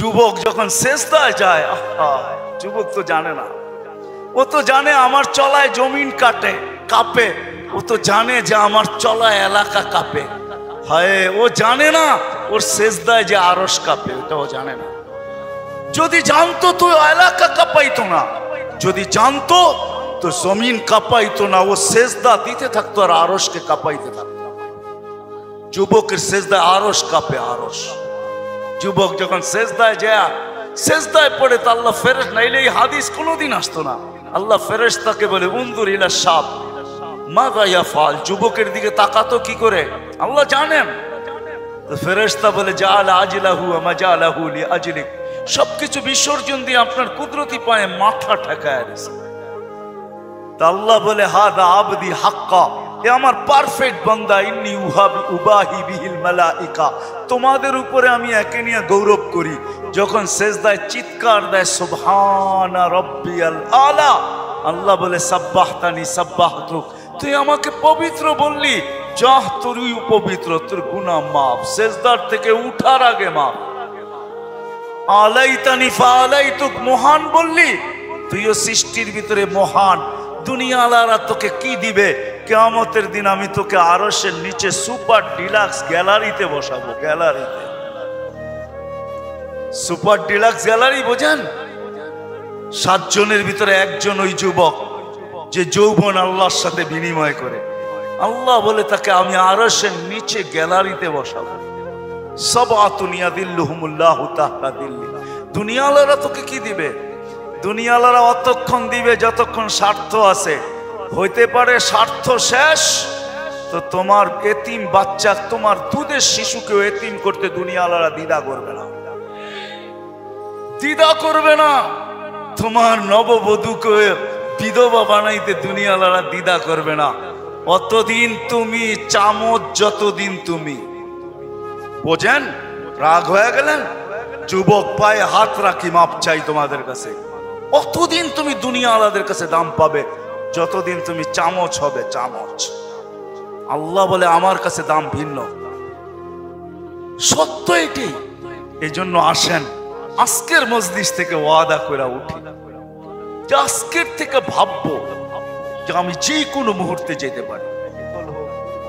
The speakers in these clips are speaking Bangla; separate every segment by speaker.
Speaker 1: যুবক যখন সেজদায় যায়, যুবক তো জানে না, ও তো জানে আমার চলায় জমিন কাঁপে, ও তো জানে যে আমার চলায় এলাকা কাঁপে। হায়, ও জানে না ওর সেজদায় যে আরশ কাঁপে, ওটা ও জানে না। যদি জানতো তো এলাকা কাঁপাইতো না, যদি জানতো তো জমিন কাঁপাইতো না, ও সেজদা দিতে থাকতো আর আরশকে কাঁপাইতে থাকতো। যুবকের সেজদায় আরশ কাঁপে, আরশ। যুবক যখন সেজদায় যায়, সেজদায় পড়ে তো আল্লাহ ফেরেশ, নাইলে এই হাদিস কোনোদিন আসতো না। আল্লাহ ফেরেশতাকে বলে উনজুর ইলা শাব মাযা ইয়াফআল, যুবকের দিকে তাকাতো কি করে আল্লাহ জানেন। তো ফেরেশতা বলে জাআলা আজলাহু ওয়া মাজালাহু লিআজলিক, সবকিছু বিসর্জন দিয়ে আপনার কুদরতি পায়ে মাথা ঠেকায় দিয়েছে। তা আল্লাহ বলে হাদা আবদি হাক্কা, এ আমার পারফেক্ট বান্দা, ইন্নী উবাহি বিহিল মালাইকা, তোমাদের উপরে আমি একে নিয়ে গৌরব করি। যখন সেজদায় চিৎকার দেয় সুবহানা রাব্বিয়াল আলা, আল্লাহ বলে সাব্বাহতানি সাব্বাহতুক, তুই আমাকে পবিত্র বললি, যাহ তুই পবিত্র, তোর গুনাহ মাফ, সেজদার থেকে উঠার আগে মাফ। আলাইতানি ফাআলাইতুক, মহান বললি, তুইও সৃষ্টির ভিতরে মহান। দুনিয়াওয়ালারা তোকে কি দিবে? কিয়ামতের দিন আমি তোকে আরশের নিচে সুপার ডিলাক্স গ্যালারিতে বসাবো। গ্যালারিতে, সুপার ডিলাক্স গ্যালারি বোঝেন? 7 জনের ভিতরে একজন ওই যুবক যে যৌবন আল্লাহর সাথে বিনিময় করে। আল্লাহ বলে তাকে আমি আরশের নিচে গ্যালারিতে বসাবো। সাবআতুন ইয়াদিল্লুহুমুল্লাহু তাহতা দিল্লি। দুনিয়াওয়ালারা তোকে কি দিবে? দুনিয়াওয়ালারা অতক্ষণ দিবে যতক্ষণ স্বার্থ আছে। হইতে পারে স্বার্থ শেষ তো তোমার এতিম বাচ্চা, তোমার দুধের শিশুকেও এতিম করতে দুনিয়াওয়ালারা দ্বিধা করবে না, দ্বিধা করবে না। তোমার নববধূকে বিধবা বানাইতে দুনিয়াওয়ালারা দ্বিধা করবে না। অতদিন তুমি চামচ, যতদিন তুমি বোঝেন। রাগ হয়ে গেলেন? যুবক পায়ে হাত রাখি, মাপ চাই তোমাদের কাছে। অতদিন তুমি দুনিয়াওয়ালাদের কাছে দাম পাবে যতদিন তুমি চামচ হবে, চামচ। আল্লাহ বলে আমার কাছে দাম ভিন্ন, সত্য এটি। এই জন্য আসেন আজকের মজলিস থেকে ওয়াদা করে উঠি যে আজকের থেকে ভাববো যে আমি যে কোনো মুহূর্তে যেতে পারি।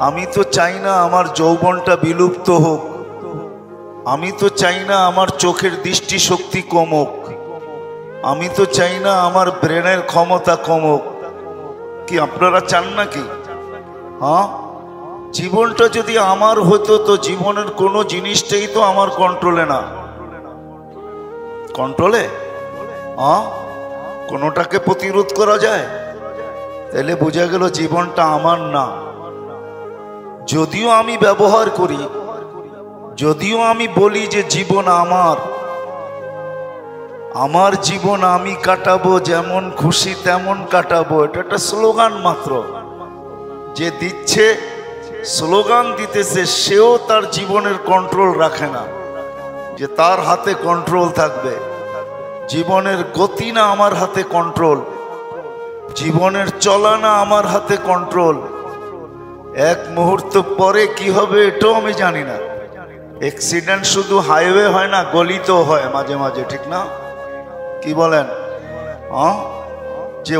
Speaker 1: আমি তো চাই না আমার যৌবনটা বিলুপ্ত হোক, আমি তো চাই না আমার চোখের দৃষ্টি শক্তি কমুক, আমি তো চাই না আমার ব্রেনের ক্ষমতা কমুক। কি আপনারা চান নাকি? হ্যাঁ, জীবনটা যদি আমার হতো তো জীবনের কোনো জিনিসটাই তো আমার কন্ট্রোলে না। কন্ট্রোলে? হ্যাঁ, কোনোটাকে প্রতিরোধ করা যায়? তাহলে বোঝা গেল জীবনটা আমার না। যদিও আমি ব্যবহার করি, যদিও আমি বলি যে জীবন আমার, আমার জীবন আমি কাটাবো, যেমন খুশি তেমন কাটাবো, এটা একটা স্লোগান মাত্র। যে দিচ্ছে, স্লোগান দিতেছে, সেও তার জীবনের কন্ট্রোল রাখে না যে তার হাতে কন্ট্রোল থাকবে। জীবনের গতি না আমার হাতে কন্ট্রোল, জীবনের চলা না আমার হাতে কন্ট্রোল। এক মুহূর্ত পরে কি হবে এটাও আমি জানি না। অ্যাক্সিডেন্ট শুধু হাইওয়ে হয় না, গলিতেও হয় মাঝে মাঝে, ঠিক না? কি বলেন? যে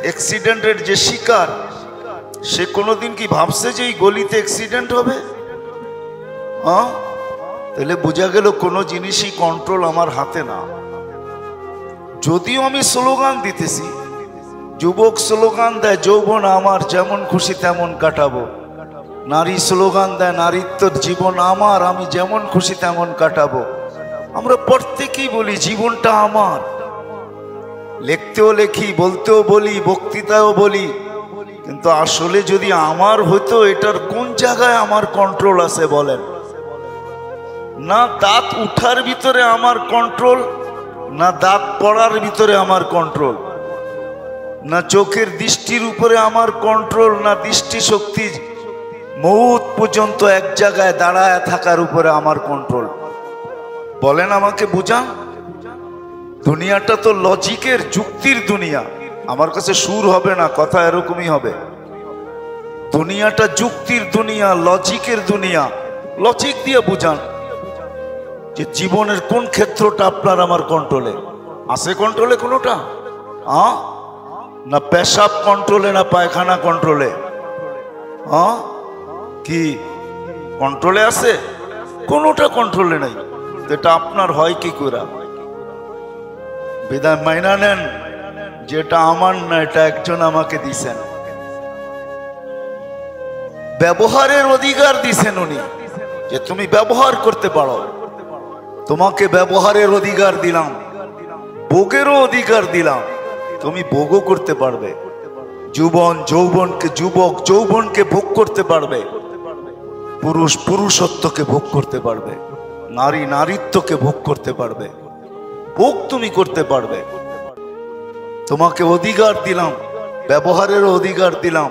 Speaker 1: অ্যাক্সিডেন্টের যে শিকার, সে কোনোদিন কি ভাবছে যে এই গলিতে অ্যাক্সিডেন্ট হবে? তাহলে বোঝা গেল কোনো জিনিসই কন্ট্রোল আমার হাতে না। যদিও আমি স্লোগান দিতেছি, যুবক স্লোগান দেয় যৌবন আমার, যেমন খুশি তেমন কাটাবো। নারী স্লোগান দেয় নারীত্বর জীবন আমার, আমি যেমন খুশি তেমন কাটাবো। আমরা প্রত্যেকেই বলি জীবনটা আমার, লিখতেও লেখি, বলতেও বলি, বক্তৃতায়ও বলি, কিন্তু আসলে যদি আমার হতো এটার কোন জায়গায় আমার কন্ট্রোল আছে বলেন? না দাঁত উঠার ভিতরে আমার কন্ট্রোল, না দাঁত পড়ার ভিতরে আমার কন্ট্রোল, না চোখের দৃষ্টির উপরে আমার কন্ট্রোল, না দৃষ্টি শক্তি মৌত পর্যন্ত এক জায়গায় দাঁড়ায় থাকার উপরে আমার কন্ট্রোল। বলেন আমাকে বুঝান। দুনিয়াটা তো লজিকের, যুক্তির দুনিয়া। আমার কাছে সুর হবে না, কথা এরকমই হবে। দুনিয়াটা যুক্তির দুনিয়া, লজিকের দুনিয়া। লজিক দিয়ে বুঝান যে জীবনের কোন ক্ষেত্রটা আপনার আমার কন্ট্রোলে আছে? কন্ট্রোলে কোনোটা? না পেশাব কন্ট্রোলে, না পায়খানা কন্ট্রোলে? কি কন্ট্রোলে আছে? কোনোটা কন্ট্রোলে নাই। এটা আপনার হয় কি করে? বিদায় মাইনা নেন যেটা আমার না, এটা একজন আমাকে দিছেন। ব্যবহারের অধিকার দিছেন উনি, যে তুমি ব্যবহার করতে পারো। তোমাকে ব্যবহারের অধিকার দিলাম, ভোগেরও অধিকার দিলাম, তুমি ভোগও করতে পারবে। যুবক যৌবনকে ভোগ করতে পারবে, পুরুষ পুরুষত্বকে ভোগ করতে পারবে, নারী নারীত্বকে ভোগ করতে পারবে, ভোগ তুমি করতে পারবে। তোমাকে অধিকার দিলাম, ব্যবহারেরও অধিকার দিলাম,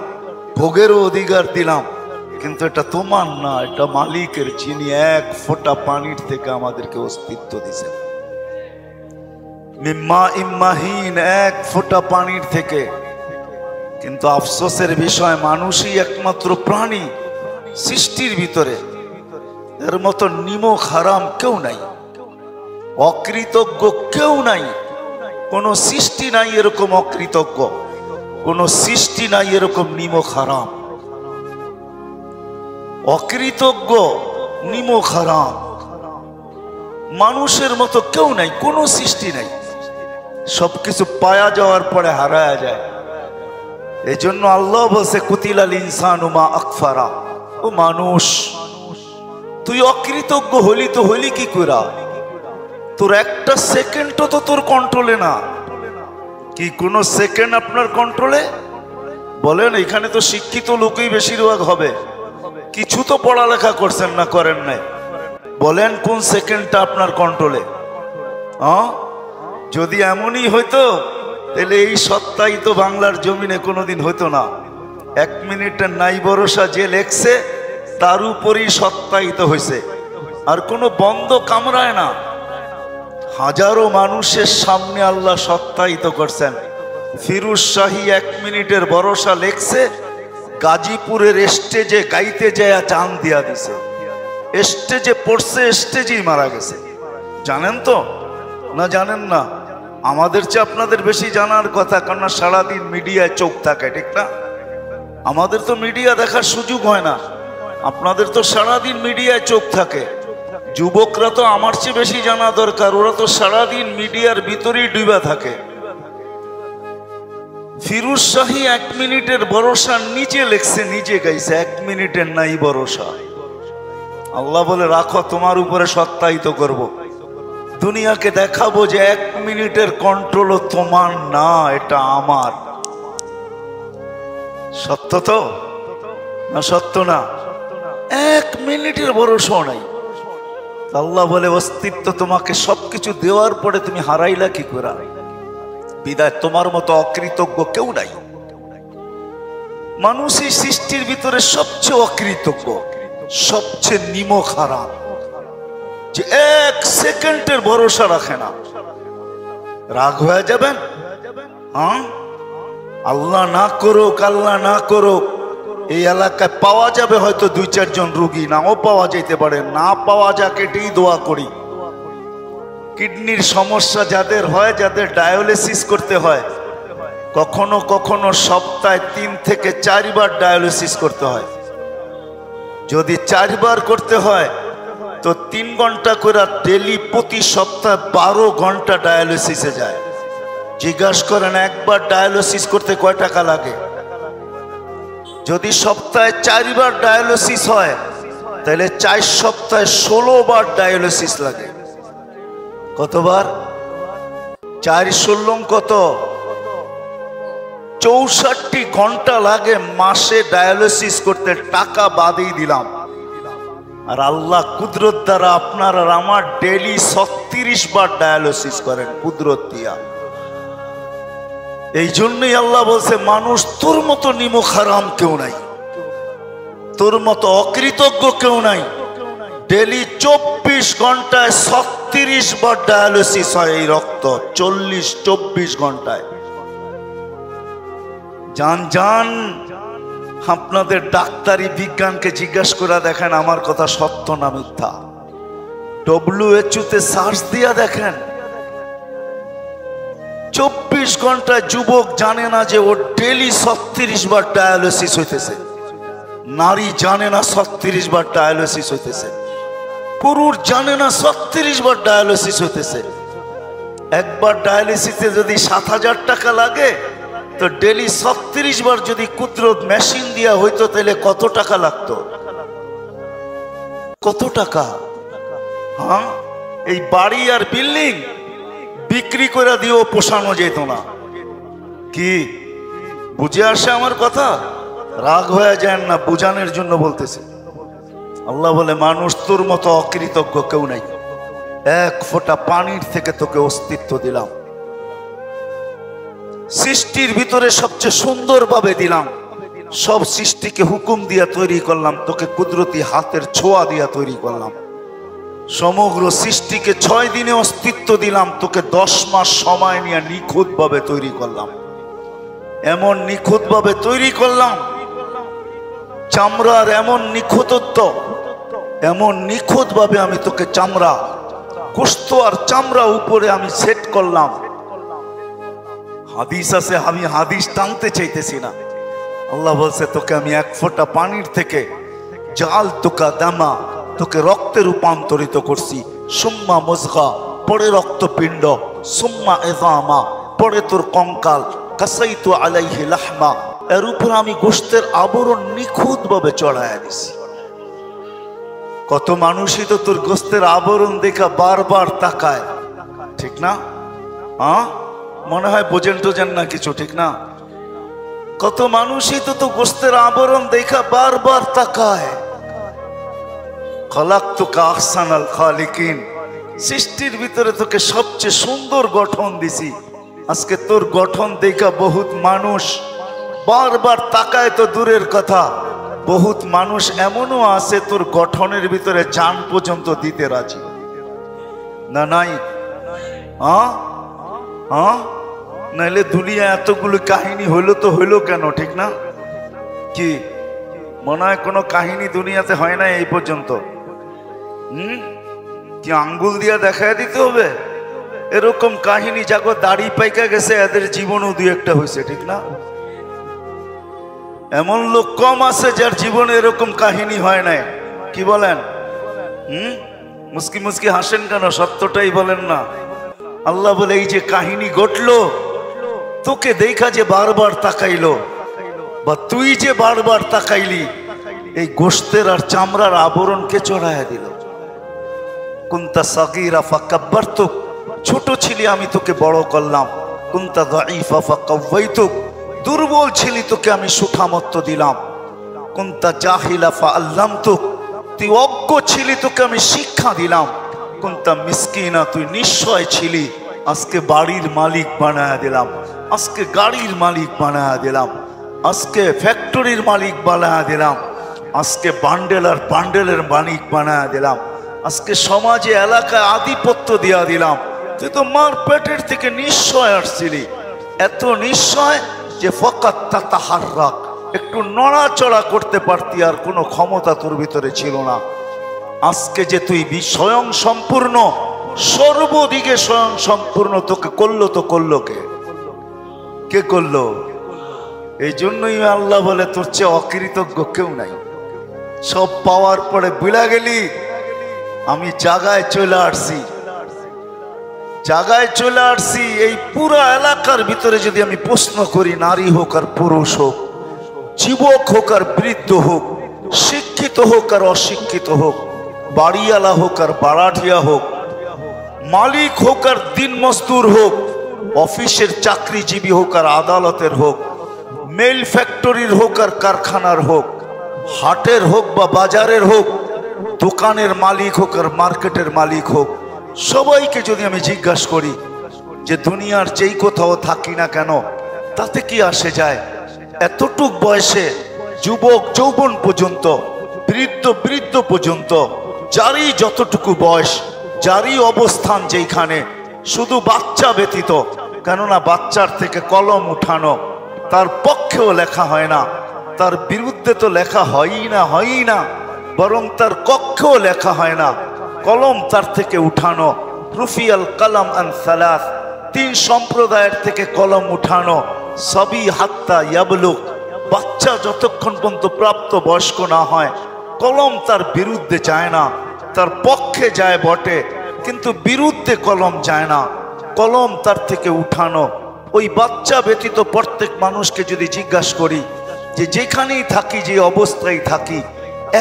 Speaker 1: ভোগেরও অধিকার দিলাম, কিন্তু এটা তোমার না, এটা মালিকের, যিনি এক ফোঁটা পানির থেকে আমাদেরকে অস্তিত্ব দিয়েছেন। মিম্মা ইম্মাহিন, এক ফোঁটা পানির থেকে। কিন্তু আফসোসের বিষয়, মানুষই একমাত্র প্রাণী সৃষ্টির ভিতরে এর মতো নিমক হারাম কেউ নাই, অকৃতজ্ঞ কেউ নাই। কোন সৃষ্টি নাই এরকম অকৃতজ্ঞ, কোন সৃষ্টি নাই এরকম নিমক হারাম। অকৃতজ্ঞ, নিমক হারাম মানুষের মতো কেউ নাই, কোন সৃষ্টি নাই। সবকিছু পায়া যাওয়ার পরে হারায়া যায়। এই জন্য আল্লাহ বলছে কুতিলাল ইনসানু মা আকফারা, ও মানুষ তুই অকৃতজ্ঞ হলি তো হলি কি কইরা? তোর একটা সেকেন্ডও তো তোর কন্ট্রোলে না। কি কোন সেকেন্ড আপনার কন্ট্রোলে? বলেন, এখানে তো শিক্ষিত লোকই বেশিরভাগ হবে, কিছু তো পড়ালেখা করছেন না, করেন নাই। বলেন কোন সেকেন্ডটা আপনার কন্ট্রোলে? যদি এমনই হইতো তাহলে এই সত্তাই তো বাংলার জমিনে কোনোদিন হইতো না। 1 মিনিটের নাই ভরসা যে লেখছে তার উপরই সত্তায়িত হয়েছে, আর কোনো বন্ধ কামড়ায় না। হাজারো মানুষের সামনে আল্লাহ সত্তায়িত করছেন। ফিরোজ শাহী 1 মিনিটের ভরসা লেখছে, গাজীপুরের স্টেজে গাইতে যায় চাঁদ দিয়া দিছে। স্টেজে পড়ছে, স্টেজেই মারা গেছে। জানেন তো না জানেন না? আমাদের চেয়ে আপনাদের বেশি জানার কথা, কারণ সারাদিন মিডিয়ায় চোখ থাকে, ঠিক না? আমাদের তো মিডিয়া দেখার সুযোগ হয় না, আপনাদের তো সারাদিন মিডিয়ায় চোখ থাকে। যুবকরা তো আমার চেয়ে বেশি জানা দরকার, ওরা তো সারাদিন মিডিয়ার ভিতরেই ডুবা থাকে। ফিরোজ শাহী 1 মিনিটের ভরসা নিজে লেখছে, নিজে গাইছে, 1 মিনিটের নাই ভরসা। আল্লাহ বলে রাখো, তোমার উপরে সত্যায়িত করব, দুনিয়াকে দেখাবো যে 1 মিনিটের কন্ট্রোলও তোমার না, এটা আমার। সত্য তো না? সত্য না? 1 মিনিটের ভরসা নাই। আল্লাহ বলে অস্তিত্ব তোমাকে সবকিছু দেওয়ার পরে তুমি হারাইলা কি করে? বিদায় তোমার মতো অকৃতজ্ঞ কেউ নাই। মানুষ এই সৃষ্টির ভিতরে সবচেয়ে অকৃতজ্ঞ, সবচেয়ে নিমক হারাম, যে 1 সেকেন্ডের ভরসা রাখে না। রাগ হয়ে যাবেন? আল্লাহ না করুক, আল্লাহ না করুক, এই এলাকায় পাওয়া যাবে হয়তো 2-4 জন রোগী, নাও পাওয়া যেতে পারে। না পাওয়া যাক এটাই দোয়া করি। কিডনির সমস্যা যাদের হয়, যাদের ডায়ালিসিস করতে হয়, কখনো কখনো সপ্তাহে 3 থেকে 4 বার ডায়ালিসিস করতে হয়। যদি 4 বার করতে হয় তো 3 ঘন্টা করে ডেলি, প্রতি সপ্তাহে 12 ঘন্টা ডায়ালিসিসে যায়। জিজ্ঞাসা করেন একবার ডায়ালিসিস করতে কয় টাকা লাগে? যদি সপ্তাহে 4 বার ডায়ালিসিস হয় তাহলে 4 সপ্তাহে 16 বার ডায়ালিসিস লাগে। কতবার? 4 16 কত? 64 ঘন্টা লাগে মাসে ডায়ালিসিস করতে, টাকা বাদেই দিলাম। আর আল্লাহ কুদরত দ্বারা আপনার আর আমার ডেলি 36 বার ডায়ালিসিস করেন কুদরত দিয়া। এই জন্যই আল্লাহ বলছে, মানুষ তোর মতো নিমক হারাম কেউ নাই, তোর মতো অকৃতজ্ঞ কেউ নাই। ডেলি 24 ঘন্টায় 36 বার ডায়ালিসিস হয় এই রক্ত, 24 ঘন্টায়। জান আপনাদের ডাক্তারি বিজ্ঞানকে জিজ্ঞাসা করে দেখেন আমার কথা সত্য না মিথ্যা। WHO তে সার্চ দিয়া দেখেন, 24 ঘন্টায় যুবক জানে না যে ওর ডেলি 36 বার ডায়ালিসিস হইতেছে। নারী জানে না 36 বার ডায়ালিসিস হইতেছে। পুরুষ জানে না 36 বার ডায়ালিসিস হইতেছে। একবার ডায়ালিসিসে যদি 7,000 টাকা লাগে, তো ডেলি 36 বার যদি কুদরত মেশিন দিয়া হইতো তাহলে কত টাকা লাগতো? কত টাকা? হ্যাঁ, এই বাড়ি আর বিল্ডিং বিক্রি করে দিয়েও পোষানো যেত না। কি বুঝে আসে আমার কথা? রাগ হয়ে যায় না, বুঝানোর জন্য বলতেছে। আল্লাহ বলে, মানুষ তোর মতো অকৃতজ্ঞ কেউ নাই। এক ফোঁটা পানির থেকে তোকে অস্তিত্ব দিলাম, সৃষ্টির ভিতরে সবচেয়ে সুন্দর ভাবে দিলাম, সব সৃষ্টিকে হুকুম দিয়া তৈরি করলাম, তোকে কুদরতি হাতের ছোঁয়া দিয়া তৈরি করলাম। সমগ্র সৃষ্টিকে 6 দিনে অস্তিত্ব দিলাম, তোকে 10 মাস সময় নিয়ে নিখুঁত ভাবে তৈরি করলাম। এমন নিখুঁত ভাবে তৈরি করলাম, চামড়ার এমন নিখুঁতত্ব, এমন নিখুঁত ভাবে আমি তোকে চামড়া, গোশত আর চামড়া উপরে আমি সেট করলাম। হাদিস আছে, আমি হাদিস টানতে চাইতেছি না। আল্লাহ বলছে, তোকে আমি এক ফোঁটা পানির থেকে জাল তোকা দামা, তোকে রক্তে রূপান্তরিত করছি। সুম্মা মুজগা, পরে রক্তপিণ্ড, সুম্মা ইযামা, পরে তোর কঙ্কাল, কাসাইতু আলাইহি লাহমা, এর উপর আমি গোশতের আবরণ নিখুঁত ভাবে চড়াইয়া দিছি। কত মানুষই তো তোর গোশতের আবরণ দেখা বারবার তাকায়, ঠিক না? হ্যাঁ, মনে হয় বোঝেন টোজেন না কিছু, ঠিক না? কত মানুষই তো গোশতের আবরণ দেখা বারবার তাকায়। খলাকতুকা আহসানাল খালিকিন, সৃষ্টির ভিতরে তোকে সবচেয়ে সুন্দর গঠন দিছি। আজকে তোর গঠন দেখা বহুত মানুষ বারবার তাকায় তো দূরের কথা, বহুত মানুষ এমনও আছে তোর গঠনের ভিতরে জান পর্যন্ত দিতে রাজি না। নাই? হ্যাঁ হ্যাঁ, নাইলে দুনিয়া এতগুলো কাহিনী হইলো তো হইলো কেন, ঠিক না? কি মনে হয় কোনো কাহিনী দুনিয়াতে হয় না এই পর্যন্ত? কি আঙ্গুল দিয়া দেখায় দিতে হবে? এরকম কাহিনী যাগো দাড়ি পাইকা গেছে, এদের জীবনও 2-1টা হয়েছে, ঠিক না? এমন লোক কম আছে যার জীবনে এরকম কাহিনী হয় নাই। কি বলেন? মুস্কি মুস্কি হাসেন কেন? সত্যটাই বলেন না। আল্লাহ বলে, এই যে কাহিনী ঘটলো, তোকে দেখা যে বারবার তাকাইলো, বা তুই যে বারবার তাকাইলি, এই গোশতের আর চামড়ার আবরণকে চড়াইয়া দিল। কুনতা সাগীরা ফাকাব্বারতুক, ছোট ছিলি আমি তোকে বড় করলাম। কুনতা দাঈফা ফাকাওয়াইতুক, দুর্বল ছিলি তোকে আমি সুঠামত্ব দিলাম। কুনতা জাহিলা ফাআল্লামতুক, তুই অজ্ঞ ছিলি তোকে আমি শিক্ষা দিলাম। কুনতা মিসকিনা, তুই নিঃস্বয় ছিলি, আজকে বাড়ির মালিক বানায়া দিলাম, আজকে গাড়ির মালিক বানায়া দিলাম, আজকে ফ্যাক্টরির মালিক বানায়া দিলাম, আজকে বান্ডেল আর বান্ডেলের মালিক বানায়া দিলাম, আজকে সমাজে এলাকায় আধিপত্য দিয়া দিলাম। তুই তো মার পেটের থেকে নিঃস্বয় আসছিলি, এত নিঃস্বয় যে ফাকাত তাতাহাররাক, একটু নড়াচড়া করতে পারতি, আর কোনো ক্ষমতা তোর ভিতরে ছিল না। আজকে যে তুই স্বয়ং সম্পূর্ণ, সর্বদিকে স্বয়ং সম্পূর্ণ, তোকে করলো তো করলো কে? কে করলো? এই জন্যই আল্লাহ বলে, তোর চেয়ে অকৃতজ্ঞ কেউ নাই। সব পাওয়ার পরে ভুলা গেলি, আমি জায়গায় চলে আসছি, জায়গায় চলে আসছি। এই পুরো এলাকার ভিতরে যদি আমি প্রশ্ন করি, নারী হোক আর পুরুষ হোক, যুবক হোক আর বৃদ্ধ হোক, শিক্ষিত হোক আর অশিক্ষিত হোক, বাড়িওয়ালা হোক আর বাড়াটিয়া হোক, মালিক হোক আর দিন মজদুর হোক, অফিসের চাকরিজীবী হোক আর আদালতের হোক, মেল ফ্যাক্টরির হোক আর কারখানার হোক, হাটের হোক বা বাজারের হোক, দোকানের মালিক হোক আর মার্কেটের মালিক হোক, সবাইকে যদি আমি জিজ্ঞাসা করি যে দুনিয়ার যেই কোথাও থাকি না কেন, তাতে কি আসে যায়? এতটুক বয়সে যুবক যৌবন পর্যন্ত, বৃদ্ধ পর্যন্ত, যারই যতটুকু বয়স, যারই অবস্থান যেখানে, শুধু বাচ্চা ব্যতীত, কেননা বাচ্চার থেকে কলম উঠানো তার পক্ষেও লেখা হয় না, তার বিরুদ্ধে তো লেখা হয়ই না, বরং তার কক্ষেও লেখা হয় না। কলম তার থেকে উঠানো। রুফিয়াল কালাম আন সালাস, 3 সম্প্রদায়ের থেকে কলম উঠানো। সবই হাত্তা ইয়াবলুগ, বাচ্চা যতক্ষণ পর্যন্ত প্রাপ্ত বয়স্ক না হয় কলম তার বিরুদ্ধে যায় না, তার পক্ষে যায় বটে কিন্তু বিরুদ্ধে কলম যায় না। কলম তার থেকে উঠানো। ওই বাচ্চা ব্যতীত প্রত্যেক মানুষকে যদি জিজ্ঞাসা করি যে যেখানেই থাকি, যে অবস্থায় থাকি,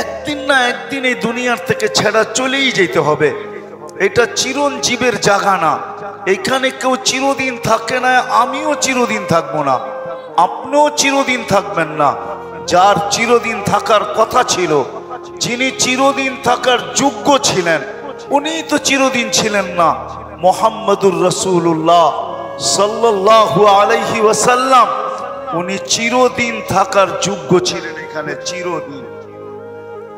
Speaker 1: একদিন না একদিন এই দুনিয়ার থেকে ছেড়া চলেই যেতে হবে। এটা চিরঞ্জীবের জায়গা না। এখানে কেউ চিরদিন থাকে না, আমিও চিরদিন থাকবো না, আপনিও চিরদিন থাকবেন না। যার চিরদিন থাকার কথা ছিল, যিনি চিরদিন থাকার যোগ্য ছিলেন, উনি তো চিরদিন ছিলেন না। মুহাম্মদুর রাসূলুল্লাহ সাল্লাল্লাহু আলাইহি ওয়াসাল্লাম, উনি চিরদিন থাকার যোগ্য ছিলেন এখানে, চিরদিন।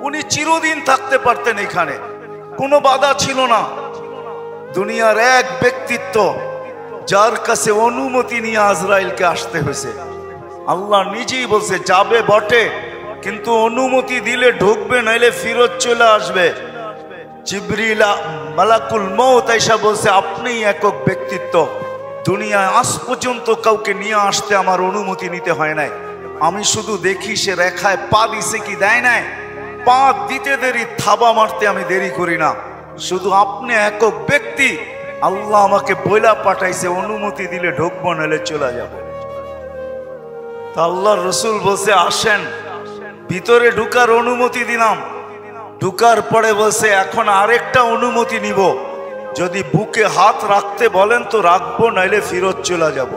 Speaker 1: উনি চিরদিন থাকতে পারতেন এখানে, কোনো বাধা ছিল না। দুনিয়ার এক ব্যক্তিত্ব যার কাছে অনুমতি নিয়ে আজরাইলকে আসতে হয়েছে। আল্লাহ নিজেই বলছে যাবে বটে কিন্তু অনুমতি দিলে ঢুকবে, নাইলে ফিরত চলে আসবে। জিবরিল মালাকুল মউত আয়েশা বলছে আপনি একক ব্যক্তিত্ব, দুনিয়ায় আজ পর্যন্ত কাউকে নিয়ে আসতে আমার অনুমতি নিতে হয় নাই। আমি শুধু দেখি সে রেখায় পা দিছে কি দেয় নাই। পা দিতে দেরি, থাবা মারতে আমি দেরি করি না। শুধু আপনি একক ব্যক্তি, আল্লাহ আমাকে বইলা পাঠাইছে অনুমতি দিলে ঢুকবো, নাহলে চলে যাবে। তা আল্লাহর রাসূল বলছে আসেন, ভিতরে ঢুকার অনুমতি দিলাম। ঢুকার পরে বলছে এখন আরেকটা অনুমতি নিব, যদি বুকে হাত রাখতে বলেন তো রাখবো, নাইলে ফিরত চলে যাব।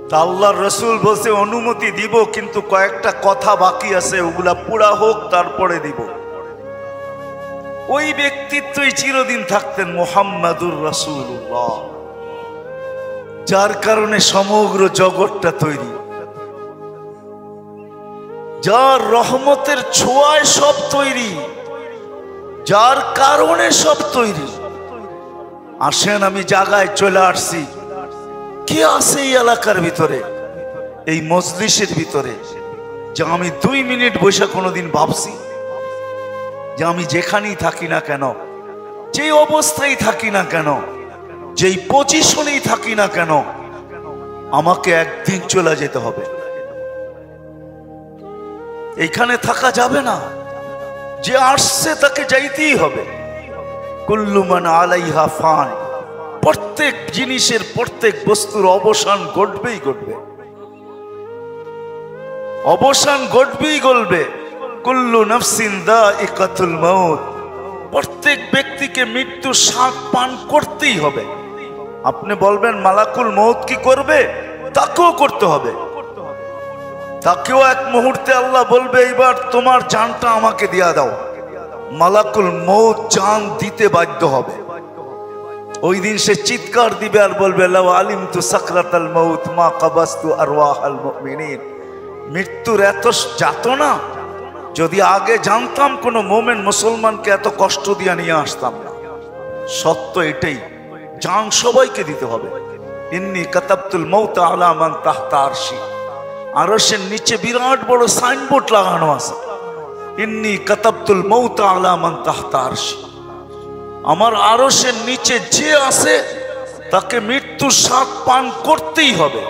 Speaker 1: তা আল্লাহর রাসূল বলছে অনুমতি দিব কিন্তু কয়েকটা কথা বাকি আছে, ওগুলা পুরা হোক তারপরে দিব। ওই ব্যক্তিত্বই চিরদিন থাকতেন, মুহাম্মাদুর রাসূলুল্লাহ, যার কারণে সমগ্র জগৎটা তৈরি, যার রহমতের ছোঁয়ায় সব তৈরি, যার কারণে সব তৈরি। আসেন আমি জায়গায় চলে আসছি। কে আছে এই এলাকার ভিতরে, এই মজলিসের ভিতরে, যে আমি 2 মিনিট বসে কোনোদিন ভাবছি যে আমি যেখানেই থাকি না কেন, যে অবস্থায় থাকি না কেন, যেই পজিশনেই থাকি না কেন, আমাকে একদিন চলে যেতে হবে, এইখানে থাকা যাবে না। যে আসছে তাকে যাইতেই হবে। কুল্লু মান আলাইহা ফান, প্রত্যেক জিনিসের, প্রত্যেক বস্তুর অবসান ঘটবেই ঘটবে, অবসান ঘটবেই ঘটবে। কুল্লু নাফসিন যায়িকাতুল মাউত, প্রত্যেক ব্যক্তিকে মৃত্যুর স্বাদ পান করতেই হবে। আপনি বলবেন মালাকুল মউত কি করবে? তাকেও করতে হবে। তাকেও এক মুহূর্তে আল্লাহ বলবে এইবার তোমার জানটা আমাকে দিয়া দাও। মালাকুল মউত জান দিতে বাধ্য হবে। ওই দিন সে চিৎকার দিবে আর বলবে লাউ আলিমতু সাকরাতাল মাউত মা কাবাস্তু আরওয়াহাল মুমিনিন। মৃত্যুর এত যাতনা যদি আগে জানতাম, কোন মোমেন মুসলমানকে এত কষ্ট দিয়ে নিয়ে আসতাম না। সত্য এটাই, জান সবাইকে দিতে হবে। ইন্নী কাতাবতুল মাউত আলা মান তাহতা আরশি, আরশের নিচে বিরাট বড় সাইনবোর্ড লাগানো আছে, ইন্নী কাতাবতুল মাউত আলা মান তাহতা আরশি। আমার আরশের নিচে যে আছে তাকে মৃত্যুর স্বাদ পান করতেই হবে।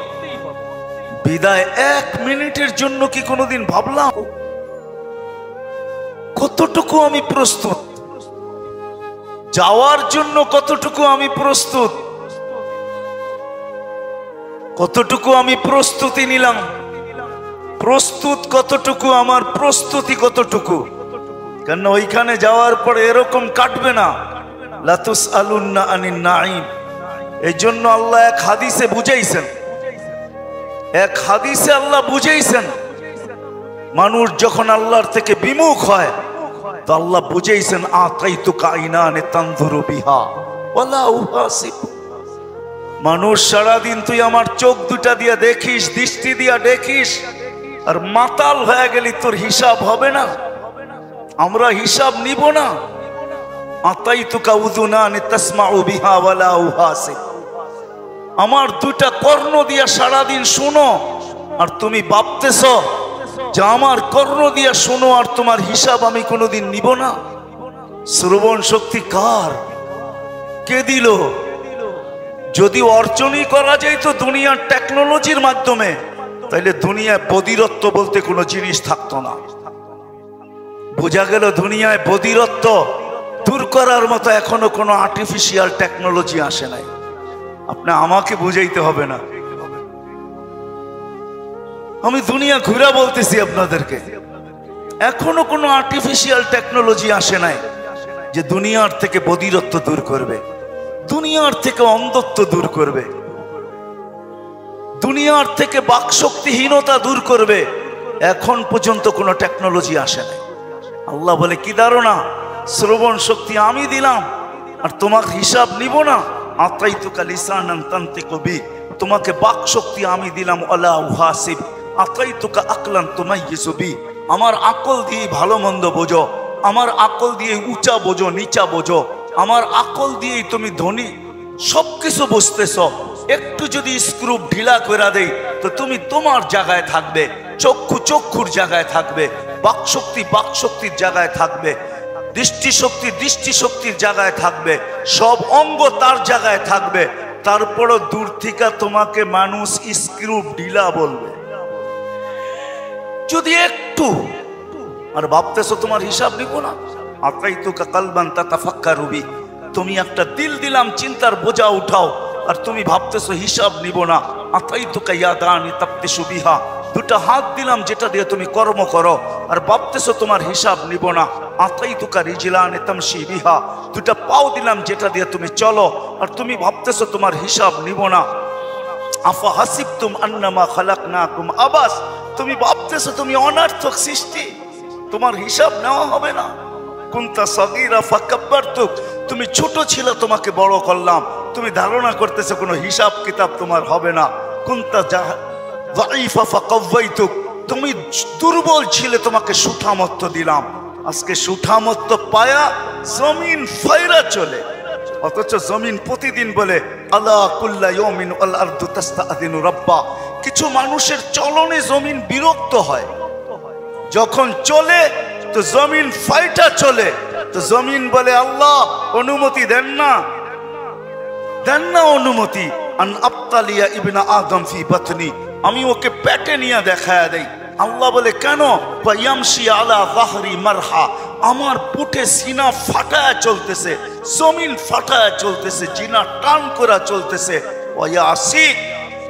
Speaker 1: বিদায় 1 মিনিটের জন্য কি কোনোদিন ভাবলাম কতটুকু আমি প্রস্তুত যাওয়ার জন্য? কতটুকু আমি প্রস্তুত, কতটুকু আমি প্রস্তুতি নিলাম, প্রস্তুত কতটুকু, আমার প্রস্তুতি কতটুকু? কেন ওইখানে যাওয়ার পরে এরকম কাটবে না, লা তুসআলুন্না আনিন নাঈম। এই জন্য আল্লাহ এক হাদিসে বুঝাইছেন, এক হাদিসে আল্লাহ বুঝাইছেন, মানুষ যখন আল্লাহর থেকে বিমুখ হয় তো আল্লাহ বুঝাইছেন আতাইতুকা আইনান তানজুরু বিহা ওয়ালা উহাসিব। মানুষ সারাদিন তুই আমার চোখ দুটা দিয়া দেখিস, দৃষ্টি দিয়া দেখিস, আর মাতাল হয়ে গেলি তোর হিসাব হবে না, আমরা হিসাব নিব না। আতাইতুকা উযুনান তাসমাউ বিহা ওয়ালা উহাসিব। আমার 2টা কর্ণ দিয়া সারাদিন শুনো, আর তুমি ভাবতেছো যে আমার কর্ণ দিয়া শোনো আর তোমার হিসাব আমি কোনোদিন নিব না। শ্রবণ শক্তি কার? কে দিল? যদি অর্জনই করা যায় তো দুনিয়ার টেকনোলজির মাধ্যমে, তাইলে দুনিয়ায় বধিরত্ব বলতে কোনো জিনিস থাকতো না। বোঝা গেল দুনিয়ায় বধিরত্ব দূর করার মতো এখনো কোনো আর্টিফিশিয়াল টেকনোলজি আসে নাই। আপনি আমাকে বুঝাইতে হবে না, আমি দুনিয়া ঘুরা বলতেছি আপনাদেরকে। এখনো কোনো আর্টিফিশিয়াল টেকনোলজি আসে নাই যে দুনিয়ার থেকে বধিরত্ব দূর করবে, দুনিয়ার থেকে অন্ধত্ব দূর করবে, দুনিয়ার থেকে বাকশক্তিহীনতা দূর করবে। এখন পর্যন্ত কোনো টেকনোলজি আসে নাই। আল্লাহ বলে কি ধারণা? শ্রবণ শক্তি আমি দিলাম আর তোমার হিসাব নিব না। আতাইতুকা লিসানান তানতিকু বি, তোমাকে বাক শক্তি আমি দিলাম। আলা উহাসিব আতাইতুকা আকলান তুমাইয়িজু বি, আমার আকল দিয়ে ভালো মন্দ বোঝো, আমার আকল দিয়ে উঁচা বোঝো নিচা বোঝো, আমার আকল দিয়ে তুমি ধনী সবকিছু বুঝতেছ। একটু যদি স্ক্রু ঢিলা করে দেই তো তুমি তোমার জায়গায় থাকবে, চক্ষু চক্ষুর জায়গায় থাকবে, বাকশক্তি বাকশক্তির জায়গায় থাকবে, দৃষ্টিশক্তি দৃষ্টিশক্তির জায়গায় থাকবে, সব অঙ্গ তার জায়গায় থাকবে। তারপরও দূর থেকে তোমাকে মানুষ স্ক্রু ঢিলা বলবে যদি একটু। আর ভাবতেছো তোমার হিসাব নিব না। আতাইতুকা কালবান তাতাফাক্কারু বি, তুমি একটা দিল দিলাম চিন্তার বোঝা উঠাও, আর তুমি ভাবতেছো হিসাব নিব না। আতাইতুকা ইয়াদানি তাফতিশু বিহা, দুটা হাত দিলাম যেটা দিয়ে তুমি কর্ম করো, আর ভাবতেছো তোমার হিসাব নিব না। আতাইতুকা রিজলানি তামশি বিহা, দুটা পাও দিলাম যেটা দিয়ে তুমি চলো, আর তুমি ভাবতেছো তোমার হিসাব নিব না। আফা হাসিবতুম আন্নামা খালাকনাকুম আবাস, তুমি ভাবতেছো তুমি অনার্থক সৃষ্টি, তোমার হিসাব নেওয়া হবে না। কুনতা সাগীরা ফাকাব্বারতুক, তুমি ছোট ছিল তোমাকে বড় করলাম, তুমি ধারণা করতেছো কোনো হিসাব কিতাব তোমার হবে না। কুনতা যায়ীফা ফাকাওয়াইতুক, তুমি দুর্বল ছিলে তোমাকে সুঠামত্ব দিলাম। আজকে সুঠামত্ব পায়া জমিন ফায়রা চলে, অথচ জমিন প্রতিদিন বলে আলা কুল্লা ইয়াউমিন আল আরদু তাস্তাআযিনু রাব্বা। কিছু মানুষের চলনে জমিন বিরক্ত হয়, যখন চলে তো জমিন ফাইটা চলে, তো জমিন বলে আল্লাহ অনুমতি দেন না, দেন না অনুমতি। আন আবতালিয়া ইবনা আদম ফি বাতনি, আমি ওকে পেটে নিয়ে দেখায়া দেই। আল্লাহ বলে কেন? ইয়ামশি আলা যাহরি মারহা, আমার পুটে সিনা ফাটায়া চলতেছে, জমিন ফাটায়া চলতেছে, জিনা টান করা চলতেছে। ওয়া আসিক,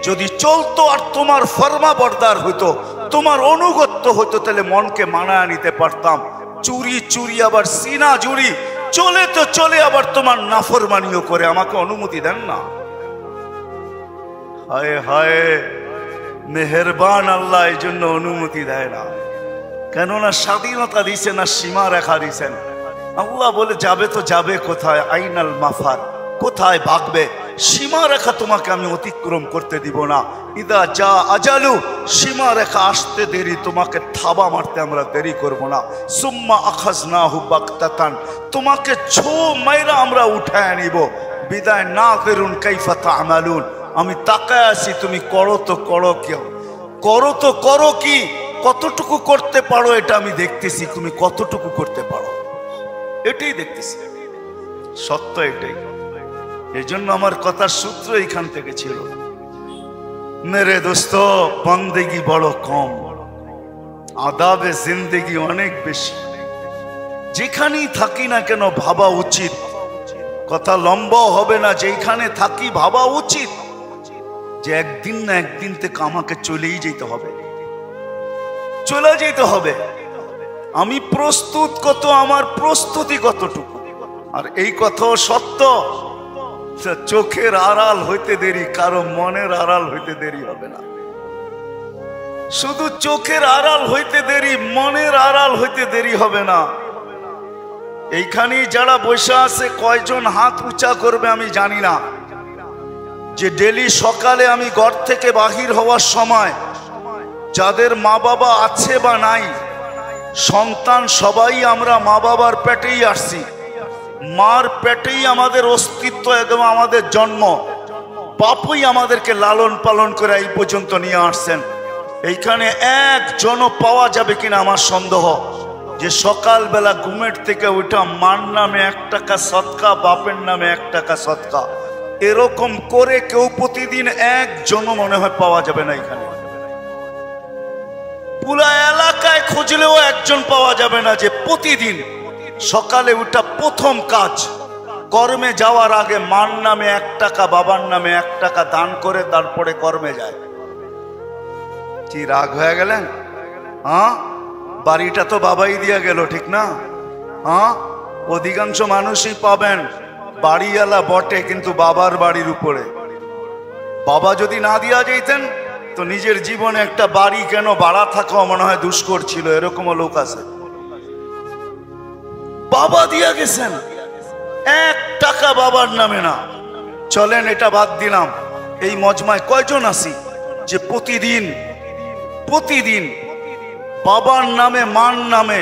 Speaker 1: যদি চলতো আর তোমার ফরমা বরদার হইতো, তোমার অনুগত্য হইতো, তাহলে মনকে মানায় নিতে পারতাম। চুরি চুরি আবার সিনা জুড়ি, চলে তো চলে আবার তোমার নাফরমানিও করে, আমাকে অনুমতি দেন না। হায় হায়, মেহেরবান আল্লাহ এই জন্য অনুমতি দেয় না, কেননা স্বাধীনতা দিছেন আর সীমা রেখা দিছেন। আল্লাহ বলে যাবে তো যাবে কোথায়, আইনাল মাফার, কোথায় ভাগবে, সীমা রেখা তোমাকে আমি অতিক্রম করতে দিব না। ইদা যা আজালু, সীমা রেখা আসতে দেরি, তোমাকে থাবা মারতে আমরা দেরি করব না। সুম্মা আখাযনাহু বাগতাতান, তোমাকে ছো মাইরা আমরা উঠায় নিব। বিদায় না করুন কাইফা তা'মালুন, আমি তাকায় আছি তুমি করো তো করো, কেউ করো তো করো কি, কতটুকু করতে পারো এটা আমি দেখতেছি, তুমি কতটুকু করতে পারো এটাই দেখতেছি, সত্য এটাই। এই জন্য আমার কথার সূত্র এইখান থেকে ছিল, মেরে দোস্ত বন্দেগি বড় কম, আদাবে জিন্দেগি অনেক বেশি। যেখানেই থাকি না কেন ভাবা উচিত, কথা লম্বাও হবে না, যেখানে থাকি ভাবা উচিত যে একদিন না একদিন থেকে আমাকে চলেই যেতে হবে, চলে যেতে হবে। আমি প্রস্তুত কত, আমার প্রস্তুতি কতটুকু। আর এই কথাও সত্য, চোখের আড়াল হইতে দেরি, কারো মনের আড়াল হইতে দেরি হবে না। শুধু চোখের আড়াল হইতে দেরি, মনের আড়াল হইতে দেরি হবে না। এইখানেই যারা বসে আছে কয়জন হাত উঁচা করবে আমি জানি না, যে ডেলি সকালে আমি ঘর থেকে বাহির হওয়ার সময় যাদের মা বাবা আছে বা নাই, সন্তান সবাই আমরা মা বাবার পেটেই আসছি, মার পেটেই আমাদের অস্তিত্ব এবং আমাদের জন্ম, বাপুই আমাদেরকে লালন পালন করে এই পর্যন্ত নিয়ে আসছেন। এইখানে একজনও পাওয়া যাবে কিনা আমার সন্দেহ যে সকালবেলা ঘুমের থেকে ওইটা মার নামে 1 টাকা সদকা, বাপের নামে 1 টাকা সদকা, এরকম করে কেউ প্রতিদিন একজনও মনে হয় পাওয়া যাবে না। এখানে পুরা এলাকায় খুঁজলেও একজন পাওয়া যাবে না যে প্রতিদিন সকালে ওটা প্রথম কাজ, কর্মে যাওয়ার আগে মার নামে 1 টাকা, বাবার নামে 1 টাকা দান করে তারপরে কর্মে যায়। কি রাগ হয়ে গেলেন? হ্যাঁ, বাড়িটা তো বাবাই দিয়া গেল, ঠিক না? হ্যাঁ, অধিকাংশ মানুষই পাবেন বাড়িওয়ালা বটে কিন্তু বাবার বাড়ির উপরে। বাবা যদি না দিয়া যাইতেন তো নিজের জীবনে একটা বাড়ি কেন ভাড়া থাকাও মনে হয় দুষ্কর ছিল, এরকমও লোক আছে। বাবা দিয়া গেছেন, 1 টাকা বাবার নামে না। চলেন এটা বাদ দিলাম, এই মজমায় কয়জন আছি যে প্রতিদিন বাবার নামে মার নামে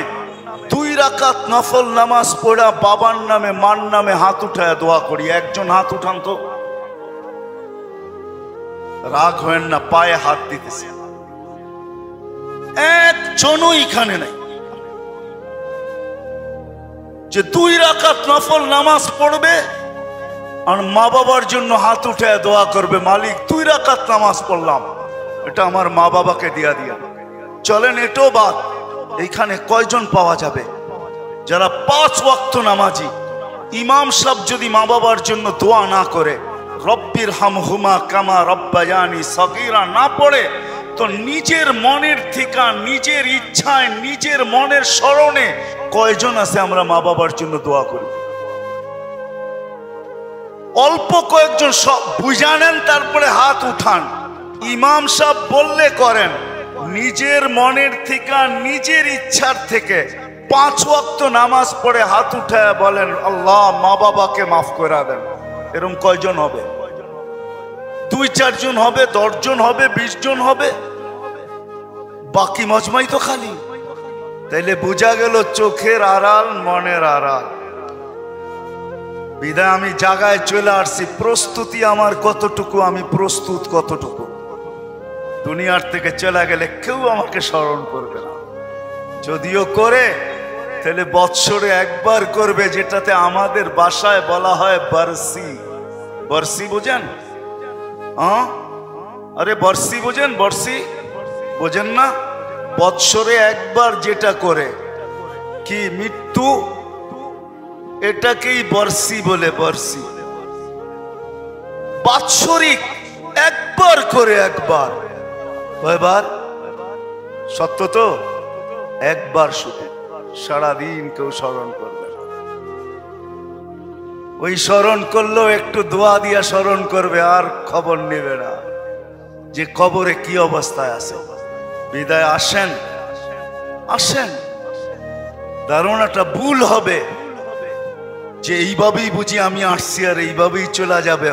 Speaker 1: 2 রাকাত নফল নামাজ পড়া, বাবার নামে মার নামে হাত উঠায় দোয়া করি? একজন হাত উঠান তো। রাগ হয়েন না, পায়ে হাত দিতেছে, একজনও এখানে নাই যে 2 রাকাত নফল নামাজ পড়বে আর মা বাবার জন্য হাত উঠায় দোয়া করবে, মালিক 2 রাকাত নামাজ পড়লাম, এটা আমার মা বাবাকে দিয়া দিয়া। চলেন এটাও বাদ, এইখানে কয়জন পাওয়া যাবে যারা 5 ওয়াক্ত নামাজি? ইমাম সাহেব যদি মা বাবার জন্য দোয়া না করে, রব্বির হামহুমা কামা রব্বায়ানি সগীরা না পড়ে, তো নিজের মনের থেকে, নিজের ইচ্ছায়, নিজের মনের স্মরণে কয়জন আছে আমরা মা বাবার জন্য দোয়া করি? অল্প কয়েকজন, সব বুঝা নেন তারপরে হাত উঠান। ইমাম সাহেব বললে করেন, নিজের মনের থেকে, নিজের ইচ্ছার থেকে 5 ওয়াক্ত নামাজ পড়ে হাত উঠায় বলেন আল্লাহ মা বাবাকে মাফ করে দেন। এরকম কয়জন হবে? 2-4 জন হবে, 10 জন হবে, 20 জন হবে, বাকি মজমাই তো খালি। তাইলে বোঝা গেল চোখের আড়াল মনের আড়াল। বিদায় আমি জায়গায় চলে আসছি, প্রস্তুতি আমার কতটুকু, আমি প্রস্তুত কতটুকু। দুনিয়ার থেকে চলে গেলে কেউ আমাকে স্মরণ করবে না, যদিও করে তাহলে বৎসরে একবার করবে, যেটাতে আমাদের ভাষায় বলা হয় বর্ষি। বর্ষি বোঝেন? হ্যাঁ, আরে বর্ষি বোঝেন? বর্ষি বোঝেন না? বৎসরে একবার যেটা করে কি মৃত্যু, এটাকেই বর্ষি বলে। বর্ষি বাৎসরিক একবার করে, একবার, কয়বার? সত্য তো, একবার শুধু, সারাদিন কেউ স্মরণ করবে না। ওই স্মরণ করলেও একটু দোয়া দিয়া স্মরণ করবে, আর খবর নেবে না যে কবরে কি অবস্থায় আছে। বিদায় আসেন, আসেন, ধারণাটা ভুল হবে যে এইভাবেই বুঝি আমি আসছি আর এইভাবেই চলে যাবে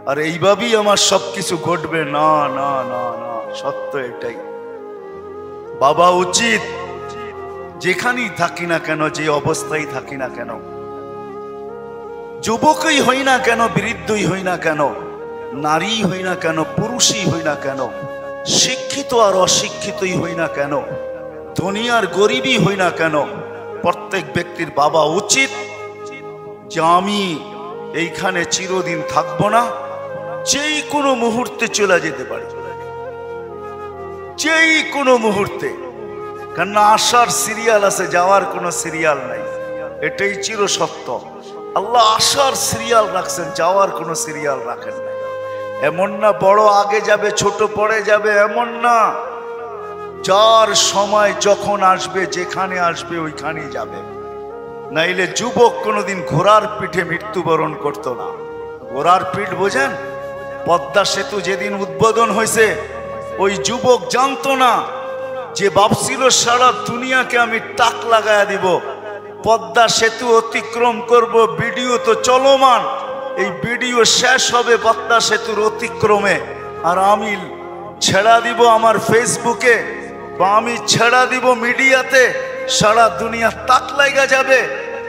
Speaker 1: আর এইভাবেই আমার সবকিছু ঘটবে। না না না না, সত্য এটাই। বাবা উচিত যেখানেই থাকি না কেন, যে অবস্থায় থাকি না কেন, যুবকই হই না কেন, বৃদ্ধই হই না কেন, নারী হই না কেন, পুরুষই হই না কেন, শিক্ষিত আর অশিক্ষিতই হই না কেন, ধনী আর গরিবই হই না কেন, প্রত্যেক ব্যক্তির বাবা উচিত যে আমি এইখানে চিরদিন থাকবো না, যেই কোনো মুহূর্তে চলে যেতে পারি, যেই কোনো মুহূর্তে। কেননা আসার সিরিয়াল আছে, যাওয়ার কোনো সিরিয়াল নাই, এটাই চির সত্য। আল্লাহ আসার সিরিয়াল রাখছেন, যাওয়ার কোনো সিরিয়াল রাখেন না। এমন না বড় আগে যাবে ছোট পরে যাবে, এমন না। যার সময় যখন আসবে, যেখানে আসবে ওইখানেই যাবে। নাইলে যুবক কোনোদিন ঘোড়ার পিঠে মৃত্যুবরণ করতো না। ঘোড়ার পিঠ বোঝেন? পদ্মা সেতু যেদিন উদ্বোধন হয়েছে, ওই যুবক জানতো না যে ভাবছিল সারা দুনিয়াকে আমি টাক লাগায়া দিব, পদ্মা সেতু অতিক্রম করব, ভিডিও তো চলমান, এই ভিডিও শেষ হবে পদ্মা সেতুর অতিক্রমে, আর আমি ছেড়া দিব আমার ফেসবুকে বা আমি ছেড়া দিব মিডিয়াতে, সারা দুনিয়া তাক লাগা যাবে।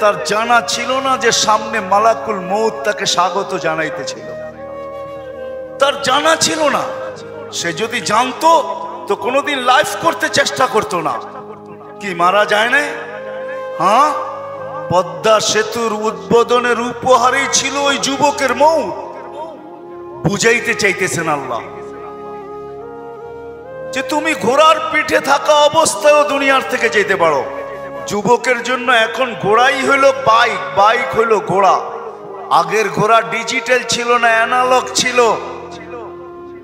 Speaker 1: তার জানা ছিল না যে সামনে মালাকুল মউত তাকে স্বাগত জানাইতেছিল, তার জানা ছিল না। সে যদি জানতো তো কোনোদিন লাইভ করতে চেষ্টা করতো না। কি মারা যায় না? হ্যাঁ, পদ্মা সেতুর উদ্বোধনের উপহারেই ছিল ওই যুবকের মৌত। বুঝাইতে চাইতেছেন আল্লাহ যে তুমি ঘোড়ার পিঠে থাকা অবস্থায়ও দুনিয়ার থেকে যেতে পারো। যুবকের জন্য এখন ঘোড়াই হইলো বাইক, বাইক হইলো ঘোড়া। আগের ঘোড়া ডিজিটাল ছিল না, অ্যানালগ ছিল,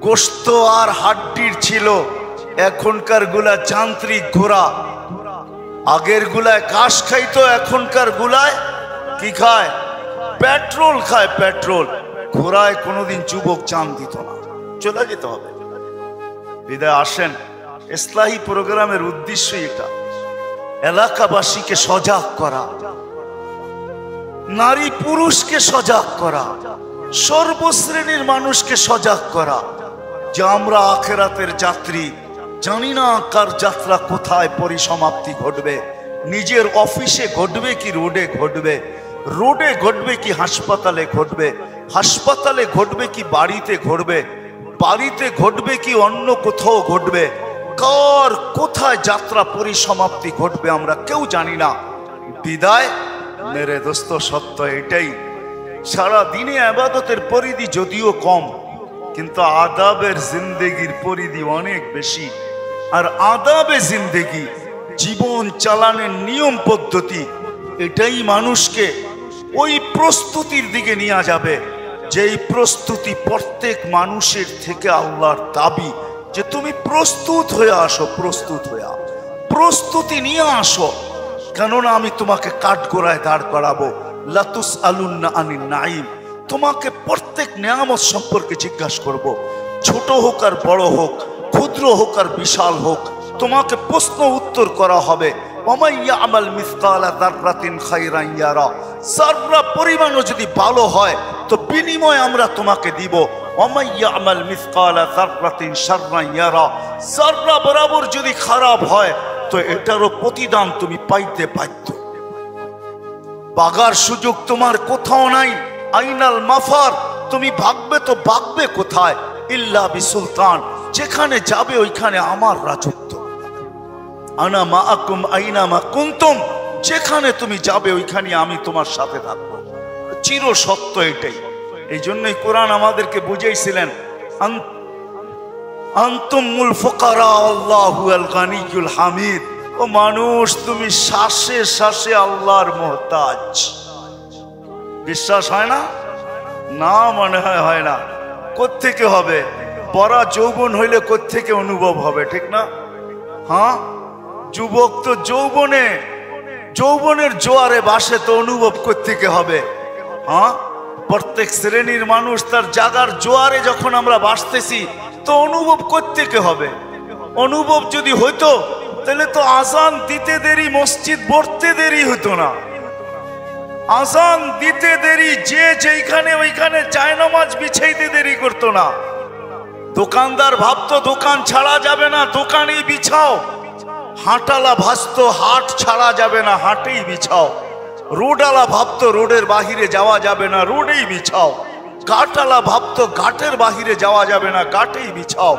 Speaker 1: গোশত আর হাড্ডির ছিল। এখনকার গুলা যান্ত্রিক ঘোড়া। আগের গুলায় ঘাস খাইতো, এখনকার গুলায় কি খায়? পেট্রোল খায়, পেট্রোল। ঘোড়ায় কোনোদিন যুবক চান দিত না, চলে যেতে হবে। বিদায় আসেন, ইসলাহি প্রোগ্রামের উদ্দেশ্য এটা, এলাকাবাসীকে সজাগ করা, নারী পুরুষকে সজাগ করা, সর্বশ্রেণীর মানুষকে সজাগ করা যে আমরা আখেরাতের যাত্রী। জানি না কার যাত্রা কোথায় পরিসমাপ্তি ঘটবে। নিজের অফিসে ঘটবে কি রোডে ঘটবে, রোডে ঘটবে কি হাসপাতালে ঘটবে, হাসপাতালে ঘটবে কি বাড়িতে ঘটবে, বাড়িতে ঘটবে কি অন্য কোথাও ঘটবে। কার কোথায় যাত্রা পরিসমাপ্তি ঘটবে আমরা কেউ জানি না। বিদায় মেরে দোস্ত, সত্য এটাই, সারা দিনে ইবাদতের পরিধি যদিও কম, কিন্তু আদাবের জিন্দেগির পরিধি অনেক বেশি। আর আদাবে জিন্দেগি, জীবন চালানোর নিয়ম পদ্ধতি, এটাই মানুষকে ওই প্রস্তুতির দিকে নিয়ে যাবে, যেই প্রস্তুতি প্রত্যেক মানুষের থেকে আল্লাহর দাবি যে তুমি প্রস্তুত হয়ে আসো, প্রস্তুত হয়ে প্রস্তুতি নিয়ে আসো। কেননা আমি তোমাকে কাঠগোড়ায় দাঁড় করাবো। লাতুস আলুন্না আনিন নাইম, তোমাকে প্রত্যেক নিয়ামত সম্পর্কে জিজ্ঞাসা করব। ছোট হোক আর বড় হোক, ক্ষুদ্র হোক আর বিশাল হোক, তোমাকে প্রশ্ন উত্তর করা হবে। ওমাইয়া আমাল মিসকালা যাররাতিন খায়রান ইয়ারা, যাররা পরিমাণও যদি ভালো হয় তো বিনিময় আমরা তোমাকে দিব। ওমাইয়া আমাল মিসকালা যাররাতিন শাররান ইয়ারা, যাররা বরাবর যদি খারাপ হয় তো এটারও প্রতিদান তুমি পাইতে বাধ্য। বাগার সুযোগ তোমার কোথাও নাই। আইনাল মাফার, তুমি ভাগবে তো ভাগবে কোথায়? ইল্লা বিসুলতান, যেখানে যাবে ওইখানে আমার রাজত্ব। আনা মাআকুম আইনা মা কুনতুম, যেখানে তুমি যাবে ওইখানে আমি তোমার সাথে থাকবো। চির সত্য এটাই। এই জন্যই কোরআন আমাদেরকে বুঝাইছিলেন, আনতুমুল ফুকারা আল্লাহু আল গানিয়ুল হামিদ। ও মানুষ, তুমি শ্বাসে শ্বাসে আল্লাহর মুহতাজ। বিশ্বাস হয় না? না, মনে হয় না। কোত্থেকে হবে? পরা যৌবন হইলে কোত্থেকে অনুভব হবে, ঠিক না? হ্যাঁ, যুবক তো যৌবনের জোয়ারে বাসে, তো অনুভব কোত্থেকে হবে? হ্যাঁ, প্রত্যেক শ্রেণীর মানুষ তার জাগার জোয়ারে যখন আমরা বাসতেছি তো অনুভব কোত্থেকে হবে? অনুভব যদি হইতো তাহলে তো আজান দিতে দেরি মসজিদ ভরতে দেরি হতো না। আজান দিতে দেরি, যে যেখানে ওইখানে জায়নামাজ বিছাইতে দেরি করতো না। দোকানদার ভাবতো দোকান ছাড়া যাবে না, দোকানেই বিছাও। হাঁটালা ভাসতো হাট ছাড়া যাবে না, হাটেই বিছাও। রোডওয়ালা ভাবতো রোডের বাহিরে যাওয়া যাবে না, রোডেই বিছাও। ঘাটওয়ালা ভাবতো ঘাটের বাহিরে যাওয়া যাবে না, ঘাটেই বিছাও।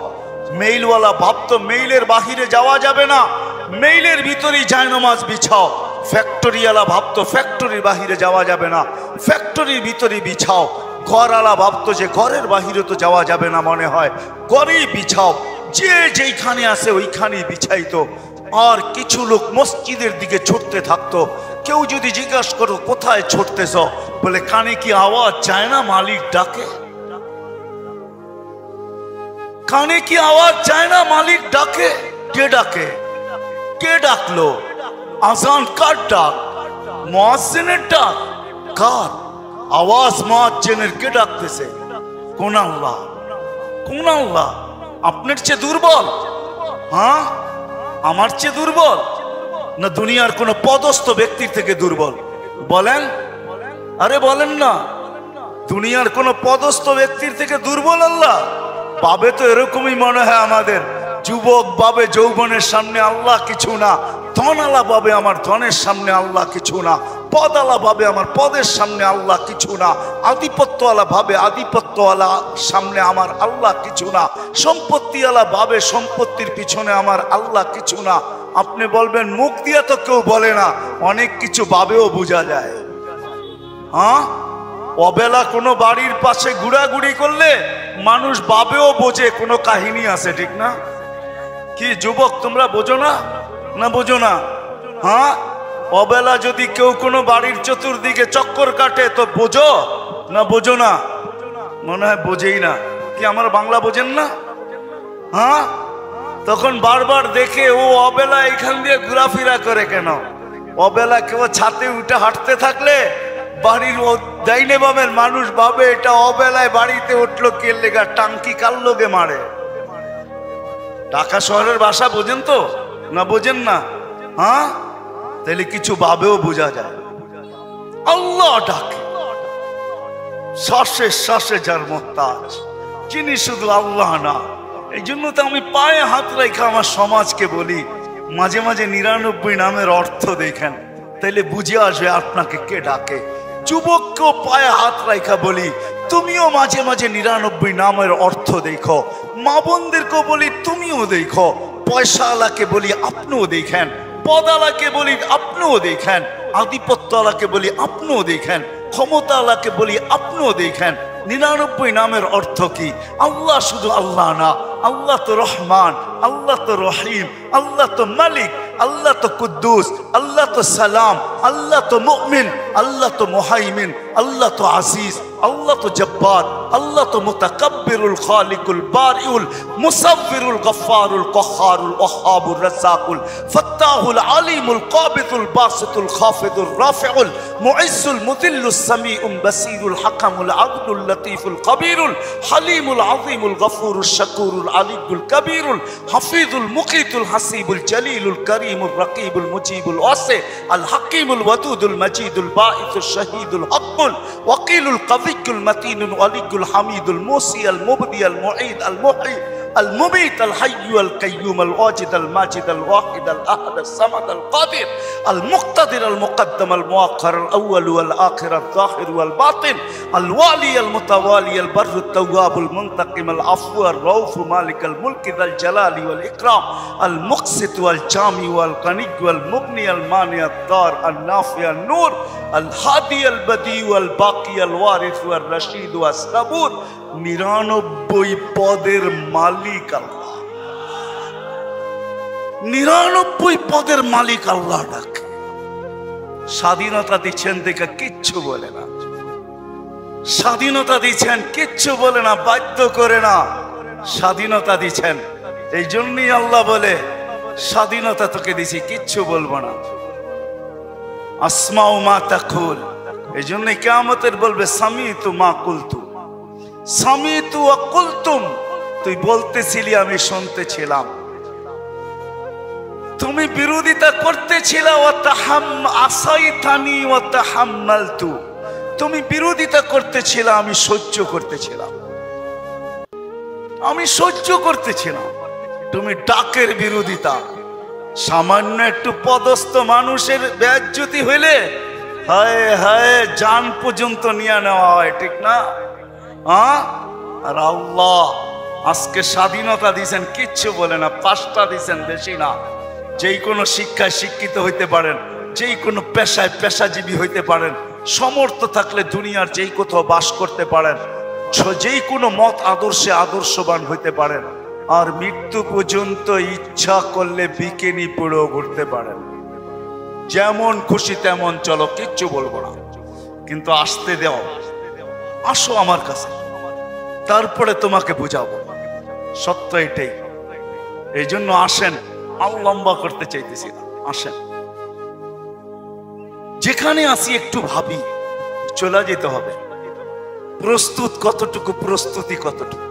Speaker 1: মেইলওয়ালা ভাবতো মেইলের বাহিরে যাওয়া যাবে না, মেইলের ভিতরেই জায়নামাজ বিছাও। ফ্যাক্টরিওয়ালা ভাবতো ফ্যাক্টরির বাহিরে যাওয়া যাবে না, ফ্যাক্টরির ভিতরেই বিছাও। ঘরওয়ালা ভাবতো যে ঘরের বাহিরে তো যাওয়া যাবে না, মনে হয় ঘরেই বিছাও। যে যেইখানে আসে ওইখানেই বিছাইতো। আর কিছু লোক মসজিদের দিকে ছুটতে থাকতো। কেউ যদি জিজ্ঞাসা করো কোথায় ছুটতেছ, বলে কানে কি আওয়াজ যায় না মালিক ডাকে? কানে কি আওয়াজ যায় না মালিক ডাকে? কে ডাকে? কে ডাকলো? আজান কার ডাক? মুয়াজ্জিনের ডাক? কার আওয়াজ? মুয়াজ্জিনের। কে ডাকতেছে? কোন আল্লাহ? কোন আল্লাহ? আপনার চেয়ে দুর্বল? হ্যাঁ, আমার চেয়ে দুর্বল না দুনিয়ার কোন পদস্থ ব্যক্তির থেকে দুর্বল? বলেন, আরে বলেন না। দুনিয়ার কোন পদস্থ ব্যক্তির থেকে দুর্বল আল্লাহ? পাবে তো এরকমই মনে হয় আমাদের। যুবক ভাবে যৌবনের সামনে আল্লাহ কিছু না, ধনালা ভাবে আমার ধনের সামনে আল্লাহ কিছু না, পদালা ভাবে আমার পদের সামনে আল্লাহ কিছু না, আধিপত্যওয়ালা ভাবে আধিপত্যওয়ালা সামনে আমার আল্লাহ কিছু না, সম্পত্তিওয়ালা ভাবে সম্পত্তির পিছনে আমার আল্লাহ কিছু না। আপনি বলবেন মুখ দিয়ে তো কেউ বলে না, অনেক কিছু ভাবেও বোঝা যায়। হ্যাঁ, অবেলা কোনো বাড়ির পাশে ঘোরাঘুরি করলে মানুষ ভাবেও বোঝে কোনো কাহিনী আছে, ঠিক না? কি যুবক তোমরা বোঝো না? না বোঝো না? হ্যাঁ, অবেলা যদি কেউ কোনো বাড়ির চতুর্দিকে চক্কর কাটে তো বোঝো না বোঝো না? মনে হয় বোঝেই না। কি আমার বাংলা বোঝেন না? হ্যাঁ, তখন বারবার দেখে ও অবেলা এখান দিয়ে ঘোরাফেরা করে কেন? অবেলা কেউ ছাদে উঠে হাঁটতে থাকলে বাড়ির ডাইনে বামের মানুষ ভাবে এটা অবেলায় বাড়িতে উঠলো কে লেগা, টাঙ্কি কার লোকে মারে। ঢাকা শহরের ভাষা বোঝেন তো না বোঝেন না? হ্যাঁ, তাহলে কিছু ভাবেও বোঝা যায়। আল্লাহ ডাকে, শ্বাসে শ্বাসে যার মোহতাজ, যিনি শুধু আল্লাহ না। এই জন্য তো আমি পায়ে হাত রেখে আমার সমাজকে বলি মাঝে মাঝে 99 নামের অর্থ দেখেন, তাইলে বুঝে আসবে আপনাকে কে ডাকে। যুবককেও পায়ে হাত রেখা বলি তুমিও মাঝে মাঝে 99 নামের অর্থ দেখো। মা বোনদেরকেও বলি তুমিও দেখো। পয়সাওয়ালাকে বলি আপনিও দেখেন, পদালাকে বলি আপনিও দেখেন, আধিপত্যওয়ালাকে বলি আপনিও দেখেন, ক্ষমতাওয়ালাকে বলি আপনিও দেখেন। 99 নামের অর্থ কি? আল্লাহ শুধু আল্লাহ না, আল্লাহ তো রহমান, আল্লাহ তো রহিম, আল্লাহ তো মালিক, আল্লাহ তো কুদ্দুস, আল্লাহ তো সালাম, আল্লাহ তো মুমিন, আল্লাহ তো মুহাইমিন, আল্লাহ তো আজিজ, আল্লাহ তো জব্বার, আল্লাহ তো মুতাকাব্বিরুল খালিকুল বারিউল মুসাব্বিরুল গফফারুল কহ্হারুল ওয়াহ্হাবুর রাজ্জাকুল ফাত্তাহুল আলিমুল কাবিদুল বাসিতুল খাফিদুর রাফিউল মুইজ্জুল মুদিল্লুস সামিউল বাসিরুল হাকামুল আদলুল লতীফুল কবিরুল হালিমুল আযীমুল গফুরুশ শাকুরুল আলিয়ুল কবিরুল হাফিজুল মুকিতুল হাসিবুল জলিলুল করিমুর রকিবুল মুজিবুল ওয়াসি আল হাকিমুল ওয়াদুদুল মজিদুল বাঈসুশ শাহীদুল হকুল ওয়াকিলুল কবিয়ুল মতিনুল ওয়ালিয়ুল হামিদুল মুসি আল মুবদি আল মুঈদ আল মুহয়ি المميت الحي القيوم الواجد الماجد الواحد الأحد الصمد القادر المقتدر المقدم المؤخر الأول والآخر الظاهر والباطن الوالي المتوالي البر التواب المنتقم العفو الرؤوف مالك الملك ذا الجلال والإكرام المقسط والجامع والغني والمغني المانع الضار النافع النور الهادي البديع والباقي الوارث والرشيد والصبور 99 পদের মালিক আল্লাহ। 99 পদের মালিক আল্লাহ ডাকে। স্বাধীনতা দিচ্ছেন দেখে কিচ্ছু বলে না, স্বাধীনতা দিচ্ছেন কিচ্ছু বলে না, বাধ্য করে না, স্বাধীনতা দিচ্ছেন। এই জন্যই আল্লাহ বলে স্বাধীনতা তোকে দিছি, কিচ্ছু বলবো না। আসমাউ মা তাকুল, এই জন্য কিয়ামতের বলবে সামিতু মা কুলতু, সামিতু ওয়া কুলতুম, তুই বলতেছিলি আমি শুনতেছিলাম, তুমি বিরোধিতা করতেছিলে, ওয়া তাহাম আসাইতানি ওয়া তাহাম্মালতু, তুমি বিরোধিতা করতেছিলে আমি সহ্য করতেছিলাম, আমি সহ্য করতেছিলাম। তুমি ডাকের বিরোধিতা, সামান্য একটু পদস্থ মানুষের বেইজ্জতি হইলে হায় হায় জান পর্যন্ত নিয়ে নেওয়া হয়, ঠিক না? আর আল্লাহ আজকে স্বাধীনতা দিয়েছেন, কিচ্ছু বলে না। 5টা দিয়েছেন, বেশি না। যেই কোনো শিক্ষায় শিক্ষিত হইতে পারেন, যেই কোনো পেশায় পেশাজীবী হইতে পারেন, সমর্থ থাকলে দুনিয়ার যেই কোথাও বাস করতে পারেন, যেই কোনো মত আদর্শে আদর্শবান হইতে পারেন, আর মৃত্যু পর্যন্ত ইচ্ছা করলে বিকিনি পরেও ঘুরতে পারেন। যেমন খুশি তেমন চলো, কিচ্ছু বলবো না, কিন্তু আসতে দাও, আসো আমার কাছে, তারপরে তোমাকে বুঝাবো। সত্য এটাই। এই জন্য আসেন, আর লম্বা করতে চাইতেছি না, আসেন। যেখানে আসি একটু ভাবি, চলে যেতে হবে। প্রস্তুত কতটুকু, প্রস্তুতি কতটুকু,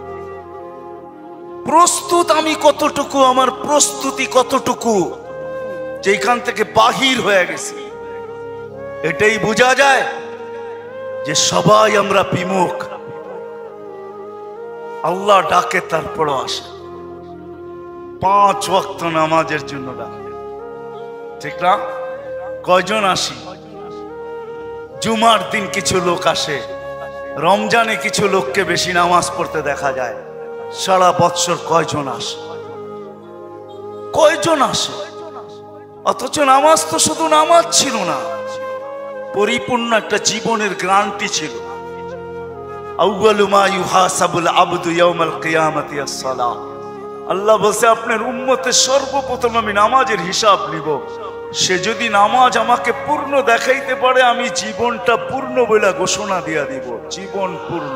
Speaker 1: প্রস্তুত আমি কতটুকু, আমার প্রস্তুতি কতটুকু, যেখান থেকে বাহির হয়ে গেছি। এটাই বোঝা যায় যে সবাই আমরা বিমুখ। আল্লাহ ডাকে, তারপরও আসে। 5 ওয়াক্ত নামাজের জন্য ডাকে, ঠিক না? কয়জন আসি? জুমার দিন কিছু লোক আসে, রমজানে কিছু লোককে বেশি নামাজ পড়তে দেখা যায়। সারা বৎসর কয়জন আসে? কয়জন আসে? অথচ নামাজ তো শুধু নামাজ ছিল না, পরিপূর্ণ একটা জীবনের গ্যারান্টি ছিল। আউয়ালু মা ইউহাসাবুল আবদু ইয়াউমাল কিয়ামাতি আস-সালাহ। আল্লাহ বলছে আপনার উম্মতের সর্বপ্রথম আমি নামাজের হিসাব নিব। সে যদি নামাজ আমাকে পূর্ণ দেখাইতে পারে আমি জীবনটা পূর্ণ বলে ঘোষণা দিয়া দিব, জীবন পূর্ণ।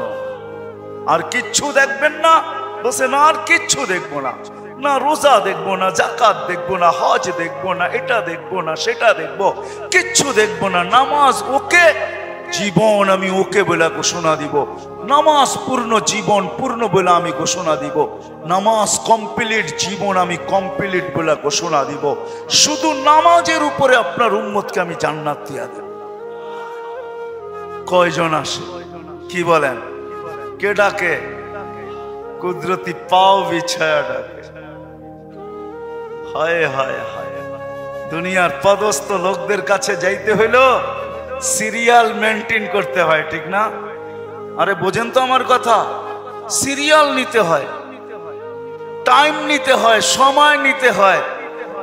Speaker 1: আর কিচ্ছু দেখবেন না? বলছে না, আর কিচ্ছু দেখবো না, না রোজা দেখবো না, জাকাত দেখবো না, হজ দেখবো না, এটা দেখবো না, সেটা দেখবো, কিচ্ছু দেখবো না। নামাজ ওকে, জীবন আমি ওকে বলে ঘোষণা দিব। নামাজ পূর্ণ, জীবন পূর্ণ বলে আমি ঘোষণা দিব। নামাজ কমপ্লিট, জীবন আমি কমপ্লিট বলে ঘোষণা দিব। শুধু নামাজের উপরে আপনার উম্মতকে আমি জান্নাত দিয়া দেব। কয়জন আসে? কি বলেন? কে ডাকে? কুদরতি পাও বিছায়া ডাকে। হায় হায় হায়, দুনিয়ার পদস্থ লোকদের কাছে যাইতে হইলো সিরিয়াল মেনটেন করতে হয়, ঠিক না? আরে বোঝেন তো আমার কথা, সিরিয়াল নিতে হয়, টাইম নিতে হয়, সময় নিতে হয়।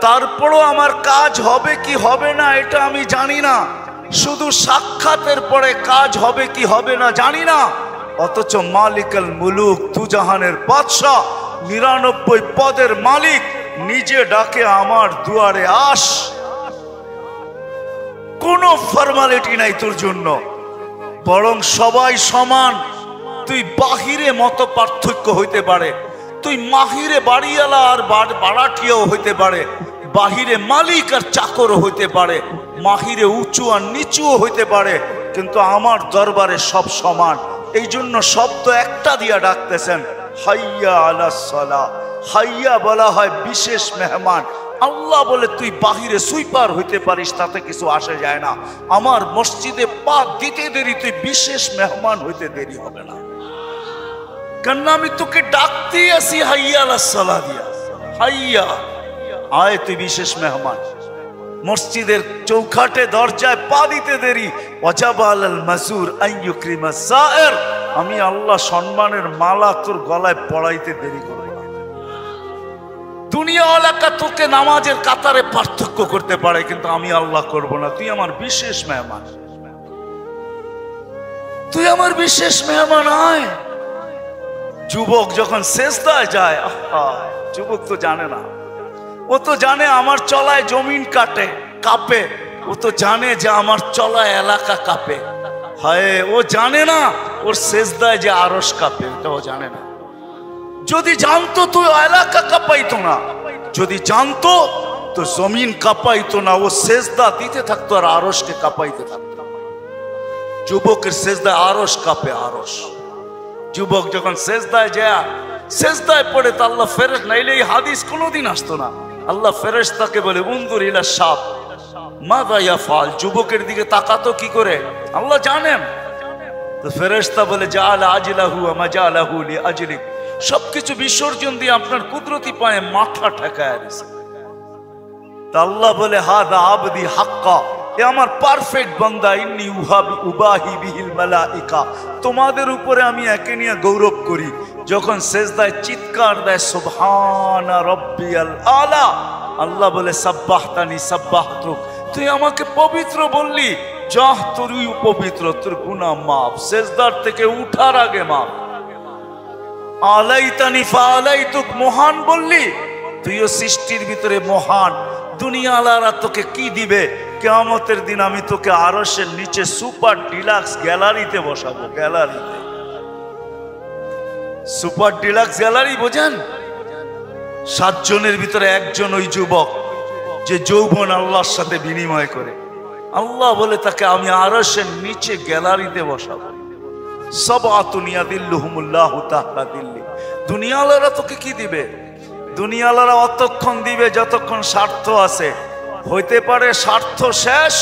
Speaker 1: তারপরও আমার কাজ হবে কি হবে না এটা আমি জানি না। শুধু সাক্ষাতের পরে কাজ হবে কি হবে না জানি না। অথচ মালিকাল মুলুক, দুজাহানের বাদশা, 99 পদের মালিক নিজে ডাকে আমার দুয়ারে আস। কোনো ফর্মালিটি নাই তোর জন্য, বরং সবাই সমান। তুই বাহিরে মত পার্থক্য হইতে পারে, তুই মাহিরে বাড়িওয়ালা আর বাড়াটিয়াও হইতে পারে, বাহিরে মালিক আর চাকরও হইতে পারে, মাহিরে উঁচু আর নিচুও হইতে পারে, কিন্তু আমার দরবারে সব সমান। এই জন্য শব্দ একটা দিয়া ডাকতেছেন, হাইয়া আলাস সালাহ। হাইয়া বলা হয় বিশেষ মেহমান। আল্লাহ বলে তুই বাহিরে সুইপার হইতে পারিস, তাতে কিছু আসে যায় না। আমার মসজিদে পা দিতে দেরি, তুই বিশেষ মেহমান হইতে দেরি হবে না। কেন আমি তোকে ডাকতেই আসি হাইয়া আলাস সালাহ দিয়া। হাইয়া আয়, তুই বিশেষ মেহমান। মসজিদের চৌখাটে দরজায় পা দিতে দেরি, ওয়াজাবা আলাল মাসুর আন ইউকরিমা সায়ের। আমি আল্লাহ সম্মানের মালা তোর গলায় পড়াইতে দেরি করব না। দুনিয়া এলাকা তোকে নামাজের কাতারে পার্থক্য করতে পারে, কিন্তু আমি আল্লাহ করব না। তুই আমার বিশেষ মেহমান, তুই আমার বিশেষ মেহমান। আয়। যুবক যখন সেজদায় যায়, যুবক তো জানে না, ও তো জানে আমার চলায় জমিন কাটে কাঁপে, ও তো জানে যে আমার চলায় এলাকা কাঁপে। হায়, ও জানে না ওর সেজদায় যে আরশ কাঁপে, এটা ও জানে না। যদি জানতো তো এলাকা কাঁপাইতো না, যদি জানতো তো জমিন কাঁপাইতো না। ও সেজদা দিতে থাকতো আর আরশকে কাঁপাইতে থাকতো। যুবকের সেজদায় আরশ কাঁপে, আরশ। যুবক যখন সেজদায় যায়, সেজদায় পড়ে তো আল্লাহ ফেরেশতা, নাইলে এই হাদিস কোনোদিন আসতো না। আল্লাহ ফেরেশতাকে বলে উনজুর ইলা শাব মাযা ইয়াফআল। যুবকের দিকে তাকাতো কি করে আল্লাহ জানেন। তো ফেরেশতা বলে জাআলা আজলাহু ওয়া মাজালাহু লিআজলিক। সবকিছু বিসর্জন দিয়ে আপনার কুদরতি পায়ে মাথা ঠেকায় দিয়েছে। তা আল্লাহ বলে হাদা আবদি হাক্কা, এ আমার পারফেক্ট বান্দা। ইন্নী উবাহি বিহিল মালাইকা, তোমাদের উপরে আমি একে নিয়ে গৌরব করি। যখন সেজদায় চিৎকার দেয় সুবহানা রাব্বিয়াল আলা, আল্লাহ বলে সাব্বাহতানি সাব্বাহতুক, তুই আমাকে পবিত্র বললি, যাহ তুই পবিত্র, তোর গুনাহ মাফ। সেজদার থেকে উঠার আগে মাফ। আলাইতানি ফাআলাইতুক, মহান বললি, তুইও সৃষ্টির ভিতরে মহান। দুনিয়াওয়ালারা তোকে কি দিবে? কিয়ামতের দিন আমি তোকে আরশের নিচে সুপার ডিলাক্স গ্যালারিতে বসাবো। গ্যালারিতে, সুপার ডিলাক্স গ্যালারি বোঝেন? 7 জনের ভিতরে একজন ওই যুবক যে যৌবন আল্লাহর সাথে বিনিময় করে। আল্লাহ বলে তাকে আমি আরশের নিচে গ্যালারিতে বসাবো। সাবআতুন ইয়াদিল্লুহুমুল্লাহু তাআলা দিল্লি। দুনিয়াওয়ালারা তোকে কি দিবে? দুনিয়াওয়ালারা অতক্ষণ দিবে যতক্ষণ স্বার্থ আছে। হইতে পারে স্বার্থ শেষ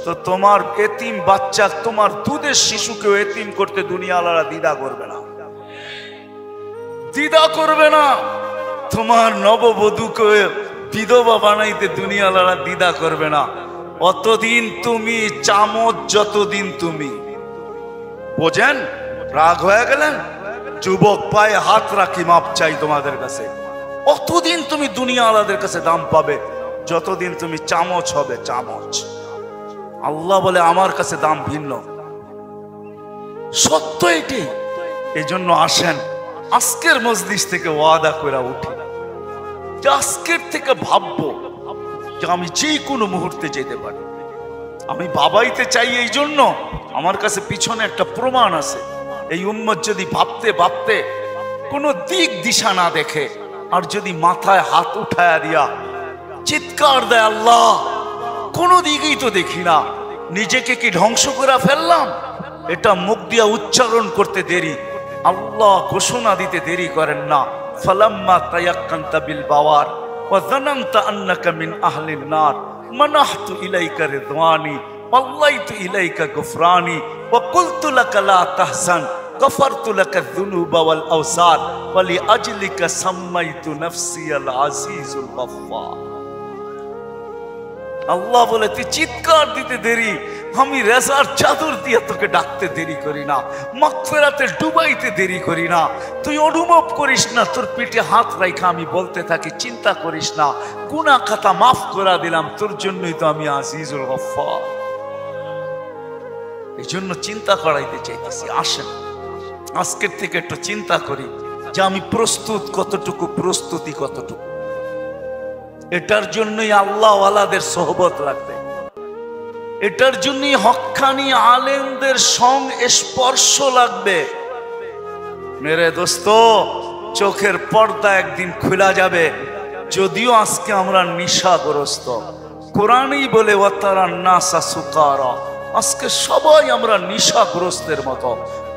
Speaker 1: তো তোমার এতিম বাচ্চা, তোমার দুধের শিশুকেও এতিম করতে দুনিয়াওয়ালারা দ্বিধা করবে না, দ্বিধা করবে না। তোমার নববধূকে বিধবা বানাইতে দুনিয়াওয়ালারা দ্বিধা করবে না। অতদিন তুমি চামচ, যতদিন তুমি বোঝেন। রাগ হয়ে গেলেন? যুবক পায়ে হাত রাখি, মাপ চাই তোমাদের কাছে। অতদিন তুমি দুনিয়াওয়ালাদের কাছে দাম পাবে। যতদিন তুমি চামচ হবে চামচ। আল্লাহ বলে আমার কাছে দাম ভিন্ন, সত্য এটি। এই জন্য আসেন আজকের মজলিস থেকে ওয়াদা করে উঠি যে আজকের থেকে ভাববো যে আমি যে কোনো মুহূর্তে যেতে পারি। আমি বাবাইতে চাই, এই জন্য আমার কাছে পিছনে একটা প্রমাণ আছে। এই উম্মত যদি ভাবতে ভাবতে কোনো দিক দিশা না দেখে, আর যদি মাথায় হাত উঠায়া দিয়া চিৎকার দেয় আল্লাহ কোনো দিকেই তো দেখি না, নিজেকে কি ধ্বংস করে ফেললাম, এটা মুখ দিয়া উচ্চারণ করতে দেরি, আল্লাহ ঘোষণা দিতে দেরি করেন না। ফালাম্মা তায়াক্কানতা বিল বাওয়ার ওয়া যানানতা আন্নাকা মিন আহলিন নার মানাহতু ইলাইকা রিদওয়ানি ওয়াল্লাইতু ইলাইকা গুফরানি ওয়া কুলতু লাকা লা তাহজান গফারতু লাকা যুনুবা ওয়াল আওসার ওয়া লিআজলিকা সাম্মাইতু নাফসি আল আজিজুল গফফার। আল্লাহ বলে তুই চিৎকার দিতে দেরি, আমি রেজার চাদর দিয়ে তোকে ডাকতে দেরি করি না, মাগফিরাতে ডুবাইতে দেরি করি না। তুই অনুভব করিস না, তোর পিঠে হাত রাখা আমি বলতে থাকি চিন্তা করিস না, গুনাহ খাতা মাফ করে দিলাম, তোর জন্যই তো আমি আজিজুল গফফার। এই জন্য চিন্তা করাইতে চাইতেছি। আসেন আজকের থেকে একটু চিন্তা করি যে আমি প্রস্তুত কতটুকু, প্রস্তুতি কতটুকু। এটার জন্যই আল্লাহ ওয়ালাদের সোহবত লাগবে, এটার জন্যই হক্কানি আলেমদের সংস্পর্শ লাগবে। মেরে দোস্ত, চোখের পর্দা একদিন খোলা যাবে। যদিও আজকে আমরা নেশাগ্রস্ত, কোরআনই বলে ওয়াতারান নাসা সুকারা, আজকে সবাই আমরা নেশাগ্রস্তের মতো।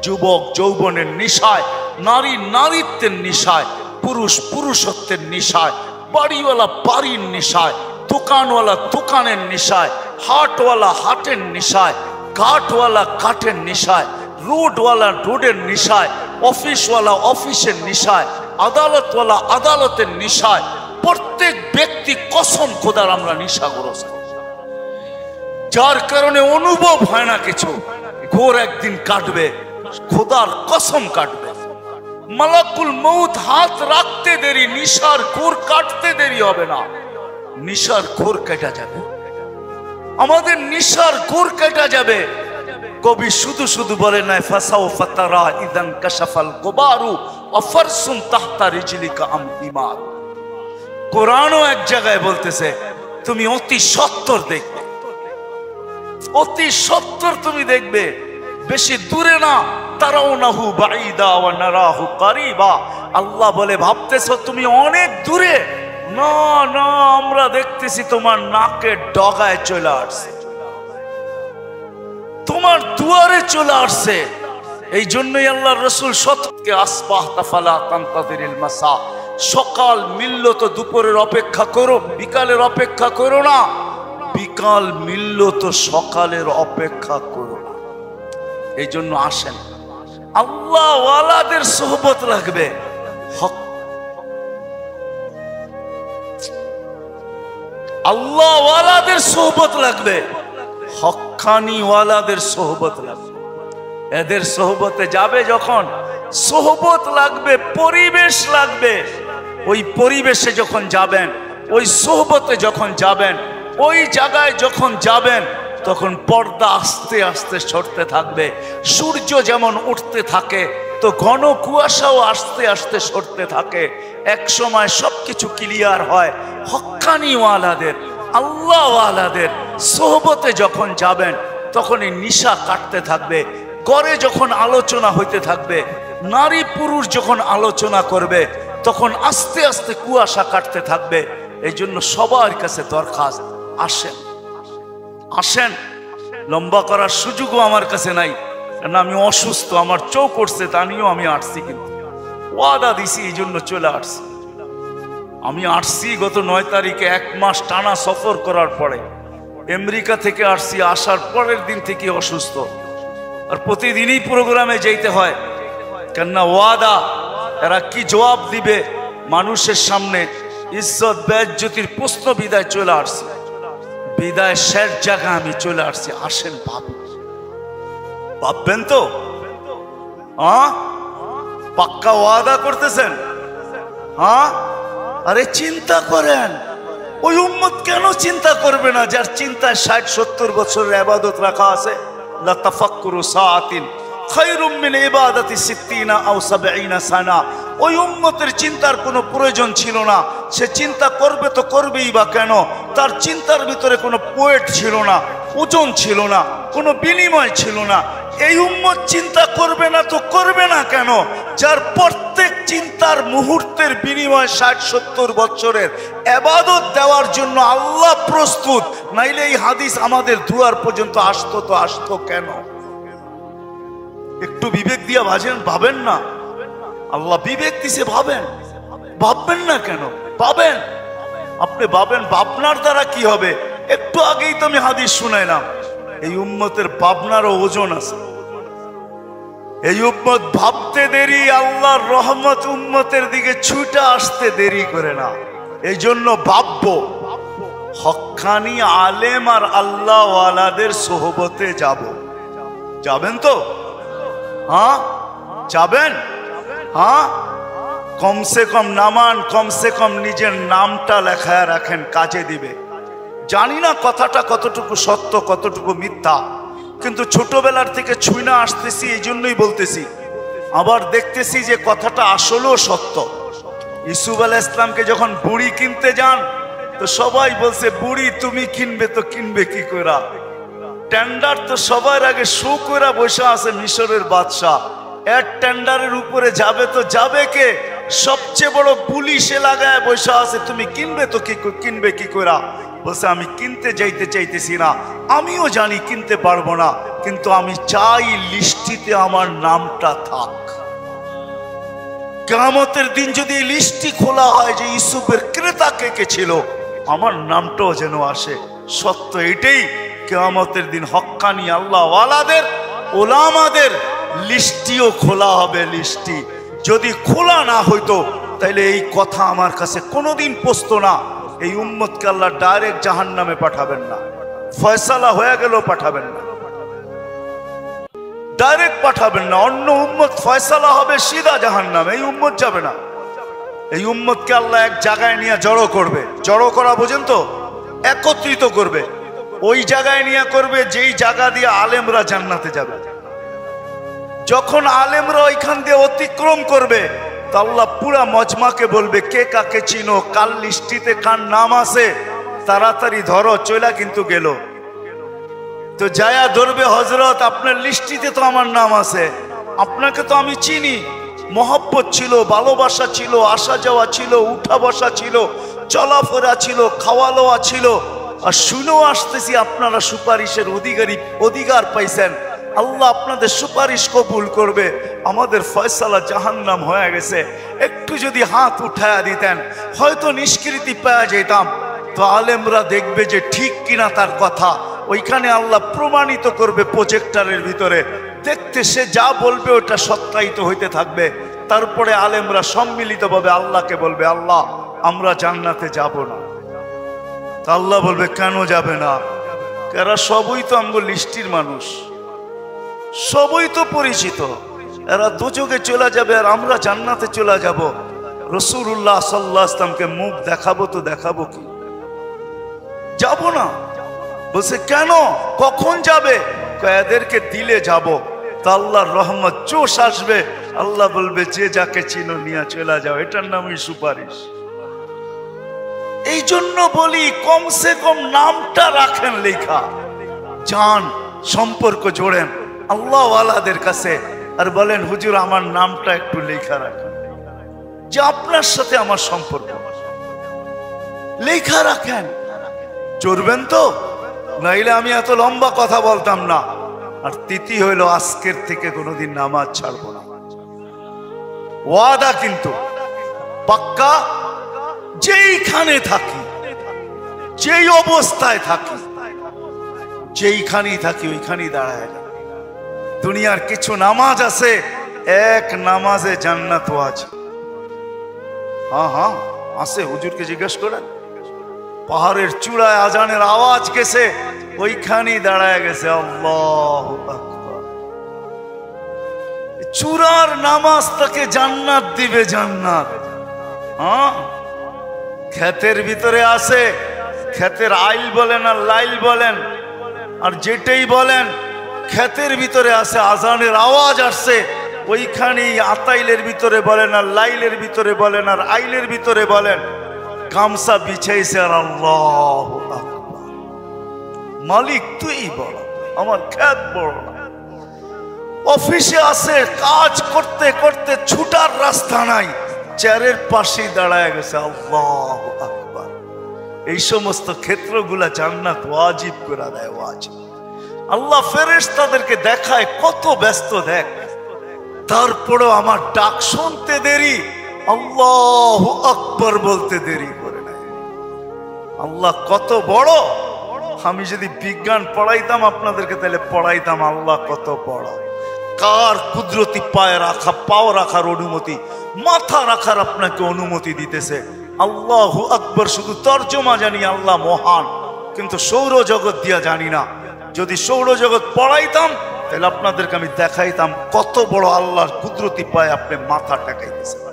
Speaker 1: যুবক যৌবনের নেশায়, নারী নারীত্বের নেশায়, পুরুষ পুরুষত্বের নেশায়, বাড়িওয়ালা বাড়ির নেশায়, দোকানওয়ালা দোকানের নেশায়, হাটওয়ালা হাটের নেশায়, ঘাটওয়ালা ঘাটের নেশায়, রোডওয়ালা রোডের নেশায়, অফিসওয়ালা অফিসের নেশায়, আদালতওয়ালা আদালতের নেশায়। প্রত্যেক ব্যক্তি কসম খোদার আমরা নেশাগ্রস্ত, যার কারণে অনুভব হয় না কিছু। ঘোর একদিন কাটবে, খোদার কসম কাটবে। মালাকুল মউত হাত রাখতে দেরি, নিশার ঘোর কাটতে দেরি হবে না, নিশার ঘোর কেটে যাবে, আমাদের নিশার ঘোর কেটে যাবে। কবি শুধু শুধু বলে নাই ফাসাউফা তারা ইদান কাশাফাল গুবারু ওয়া ফারসুন তাহতা রিজলিকা আম হিমার। কোরআনও এক জায়গায় বলতেছে তুমি অতি সত্বর দেখবে, অতি সত্বর তুমি দেখবে, বেশি দূরে না। তারাউনাহু বাঈদা ওয়া নারাহু কারীবা। আল্লাহ বলে ভাবতেছো তুমি অনেক দূরে, না না, আমরা দেখতেছি তোমার নাকের ডগায় চলে আসছে, তোমার দুয়ারে চলে আসছে। এই জন্যই আল্লাহর রাসূল সতকে আসবাহতা ফালা তানতাযিরিল মাসা, সকাল মিলল তো দুপুরের অপেক্ষা করো, বিকালের অপেক্ষা করো না, বিকাল মিলল তো সকালের অপেক্ষা করো না। এই জন্য আসেন আল্লাহ ওয়ালাদের সোহবত লাগবে, আল্লাহ ওয়ালাদের সোহবত লাগবে, হক্কানি ওয়ালাদের সোহবত লাগবে। এদের সোহবতে যাবে যখন, সোহবত লাগবে, পরিবেশ লাগবে। ওই পরিবেশে যখন যাবেন, ওই সোহবতে যখন যাবেন, ওই জায়গায় যখন যাবেন, তখন পর্দা আস্তে আস্তে সরতে থাকবে। সূর্য যেমন উঠতে থাকে তো ঘন কুয়াশাও আস্তে আস্তে সরতে থাকে। এক সময় সবকিছু ক্লিয়ার হয়। হক্কানি ওয়ালাদের, আল্লাহ ওয়ালাদের সোহবতে যখন যাবেন, তখন এই নিশা কাটতে থাকবে। ঘরে যখন আলোচনা হইতে থাকবে, নারী পুরুষ যখন আলোচনা করবে, তখন আস্তে আস্তে কুয়াশা কাটতে থাকবে। এই জন্য সবার কাছে দরখাস্ত, আসেন আসেন। লম্বা করার সুযোগও আমার কাছে নাই, কারণ আমি অসুস্থ, আমার চোখ উঠছে, তা নিয়েও আমি আসছি, কিন্তু ওয়াদা দিছি এই জন্য চলে আসছি। আমি আসছি গত 9 তারিখে, 1 মাস টানা সফর করার পরে আমেরিকা থেকে আসছি। আসার পরের দিন থেকে অসুস্থ, আর প্রতিদিনই প্রোগ্রামে যেতে হয়, কেননা ওয়াদা। এরা কি জবাব দিবে মানুষের সামনে? ইজ্জত বেজ্জতির প্রশ্ন বিদায় চলে আসছে, বিদায় শেষ জায়গা আমি চলে আসছি। আসেন ভাববেন তো, পাক্কা ওয়াদা করতেছেন? আরে চিন্তা করেন, ওই উম্মত কেন চিন্তা করবে না যার চিন্তায় 60-70 বছরের ইবাদত রাখা আছে? লা তাফাক্কুরু সাআতিন খায়রুম মিন ইবাদাতি 60 আও 70 সানা। ওই উম্মতের চিন্তার কোনো প্রয়োজন ছিল না। সে চিন্তা করবে তো করবেই বা কেন? তার চিন্তার ভিতরে কোনো ওয়েট ছিল না, ওজন ছিল না, কোনো বিনিময় ছিল না। এই উম্মত চিন্তা করবে না তো করবে না কেন? যার প্রত্যেক চিন্তার মুহূর্তের বিনিময় 60-70 বছরের ইবাদত দেওয়ার জন্য আল্লাহ প্রস্তুত। নাইলে এই হাদিস আমাদের দুয়ার পর্যন্ত আসতো তো আসতো কেন? একটু বিবেক দিয়া ভাবেন না। আল্লাহ বিবেক দিছে, ভাববেন না কেন? ভাবেন, আপনি ভাবেন। ভাবনার দ্বারা কি হবে? একটু আগেই তো আমি হাদিস শুনাইলাম, এই উম্মতের ভাবনারও ওজন আছে। এই উম্মত ভাবতে দেরি, আল্লাহর রহমত উম্মতের দিকে ছুটে আসতে দেরি করে না। এই জন্য ভাববো, হক্কানি আলেম আর আল্লাহ ওয়ালাদের সোহবতে যাবেন তো? হ্যাঁ যাবেন? হ্যাঁ, কমসে কম নামান, কমসে কম নিজের নামটা লেখায় রাখেন, কাজে দিবে। জানি না কথাটা কতটুকু সত্য কতটুকু মিথ্যা, কিন্তু ছোটবেলার থেকে ছুঁইনা আসতেছি, এই জন্যই বলতেছি। আবার দেখতেছি যে কথাটা আসলেও সত্য। ইউসুফ আলাইহিস সালামকে যখন বুড়ি কিনতে যান, তো সবাই বলছে, বুড়ি তুমি কিনবে তো কিনবে কি কইরা? টেন্ডার তো সবার আগে শো কইরা বসে আছে মিশরের বাদশাহ। এর টেন্ডারের উপরে যাবে তো যাবে কে? সবচেয়ে বড় পুলিশ লাগায় বসে আছে, তুমি কিনবে তো কিনবে কি কইরা? বলছে, আমি কিনতে চাইতেছি না, আমিও জানি কিনতে পারবো না, কিন্তু আমি চাই লিস্টিতে আমার নামটা থাক। কিয়ামতের দিন যদি লিস্টি খোলা হয় যে ইউসুফের ক্রেতা কে ছিল, আমার নামটাও যেন আসে। সত্য এটাই, কিয়ামতের দিন হক্কানি আল্লাহ ওয়ালাদের ওলামাদের লিস্টিও খোলা হবে। লিস্টি যদি খোলা না হইতো তাইলে এই কথা আমার কাছে কোনোদিন পৌঁছতো না। এই উম্মতকে আল্লাহ ডাইরেক্ট জাহান্নামে পাঠাবেন না, ফয়সালা হয়ে গেলেও পাঠাবেন না, ডাইরেক্ট পাঠাবেন না। অন্য উম্মত ফয়সালা হবে সিধা জাহান্নামে, এই উম্মত যাবে না। এই উম্মতকে আল্লাহ এক জায়গায় নিয়ে জড়ো করবে। জড়ো করা বোঝেন তো? একত্রিত করবে। ওই জায়গায় নিয়ে করবে যেই জায়গা দিয়ে আলেমরা জান্নাতে যাবে। যখন আলেমরা ওইখান দিয়ে অতিক্রম করবে, তো আল্লাহ পুরা মজমাকে বলবে, কে কাকে চিনো, কাল লিস্টিতে কার নাম আছে, তাড়াতাড়ি ধরো, চলা কিন্তু গেল। তো যায়া ধরবে, হযরত আপনার লিস্টিতে তো আমার নাম আছে, আপনাকে তো আমি চিনি, মহব্বত ছিল, ভালোবাসা ছিল, আসা যাওয়া ছিল, উঠা বসা ছিল, চলাফেরা ছিল, খাওয়া লওয়া ছিল, আর শুনেও আসতেছি আপনারা সুপারিশের অধিকার পাইছেন। আল্লাহ আপনাদের সুপারিশ কবুল করবে, আমাদের ফয়সালা জাহান্নাম হয়ে গেছে। একটু যদি হাত উঠায়া দিতেন, হয়তো নিষ্কৃতি পাওয়া যেতাম। তো আলেমরা দেখবে যে ঠিক কিনা তার কথা, ওইখানে আল্লাহ প্রমাণিত করবে প্রজেক্টরের ভিতরে। দেখতে সে যা বলবে ওটা সত্যায়িত হইতে থাকবে। তারপরে আলেমরা সম্মিলিতভাবে আল্লাহকে বলবে, আল্লাহ আমরা জান্নাতে যাব না। তা আল্লাহ বলবে, কেন যাবে না? এরা সবই তো আমগো লিস্টির মানুষ, সবই তো পরিচিত, এরা দুযোগে চলে যাবে আর আমরা জান্নাতে চলে যাব। রাসূলুল্লাহ সাল্লাল্লাহু আলাইহি ওয়াসাল্লামকে মুখ দেখাবো তো দেখাবো কি? যাব না। বলছে, কেন, কখন যাবে? এদেরকে দিলে যাব। তা আল্লাহর রহমত জোশ আসবে, আল্লাহ বলবে, যে যাকে চিনো নিয়ে চলে যাও। এটার নামই সুপারিশ। এই জন্য বলি, কমসে কম নামটা রাখেন লেখা, যান সম্পর্ক জোড়েন আল্লাহ ওয়ালাদের কাছে, আর বলেন, হুজুর আমার নামটা একটু লেখা রাখেন, যে আপনার সাথে আমার সম্পর্ক। লেখা রাখেন, জড়বেন তো? নাইলে আমি এত লম্বা কথা বলতাম না। আর তিথি হইল, আজকের থেকে কোনোদিন নামাজ ছাড়বো না, ওয়াদা কিন্তু পাক্কা। যেইখানে থাকি, যেই অবস্থায় থাকি, যেইখানেই থাকি, ওইখানেই দাঁড়ায়। দুনিয়ার কিছু নামাজ আছে, এক নামাজে জান্নাত আছে। হ্যাঁ হ্যাঁ আছে, হুজুরকে জিজ্ঞেস করেন। পাহাড়ের চূড়ায় আজানের আওয়াজ গেছে, ওইখানেই দাঁড়ায় গেছে। আল্লাহু আকবার। চূড়ার নামাজ তাকে জান্নাত দিবে, জান্নাত। হ্যাঁ, ক্ষেতের ভিতরে আসে, ক্ষেতের আইল বলেন আর লাইল বলেন আর যেটাই বলেন, ক্ষেতের ভিতরে আসে, আজানের আওয়াজ আসছে, ওইখানেই আতাইলের ভিতরে বলেন আর লাইলের ভিতরে বলেন আর আইলের ভিতরে বলেন, গামছা বিছাইছে আর আল্লাহু আকবার। মালিক তুই বড়, আমার ক্ষেত বড় না। অফিসে আসে, কাজ করতে করতে ছুটার রাস্তা নাই, চেয়ারের পাশেই দাঁড়ায় গেছে, আল্লাহু আকবার। এই সমস্ত ক্ষেত্রগুলা জান্নাত ওয়াজিব করে দেয়, ওয়াজিব। আল্লাহ ফেরেশতাদেরকে দেখায় কত ব্যস্ত, দেখ, তারপরেও আমার ডাক শুনতে দেরি, আল্লাহু আকবার বলতে দেরি করে নাই। আল্লাহ কত বড়। আমি যদি বিজ্ঞান পড়াইতাম আপনাদেরকে, তাহলে পড়াইতাম আল্লাহ কত বড়। কার কুদরতি পায়ে রাখা, পাও রাখার অনুমতি, মাথা রাখার আপনাকে অনুমতি দিতেছে। আল্লাহু আকবার শুধু তর্জমা জানি, আল্লাহ মহান, কিন্তু সৌরজগৎ দিয়া জানি না। যদি সৌরজগৎ পড়াইতাম তাহলে আপনাদেরকে আমি দেখাইতাম কত বড় আল্লাহর কুদরতি পায়ে আপনি মাথা টেকাইতেছেন,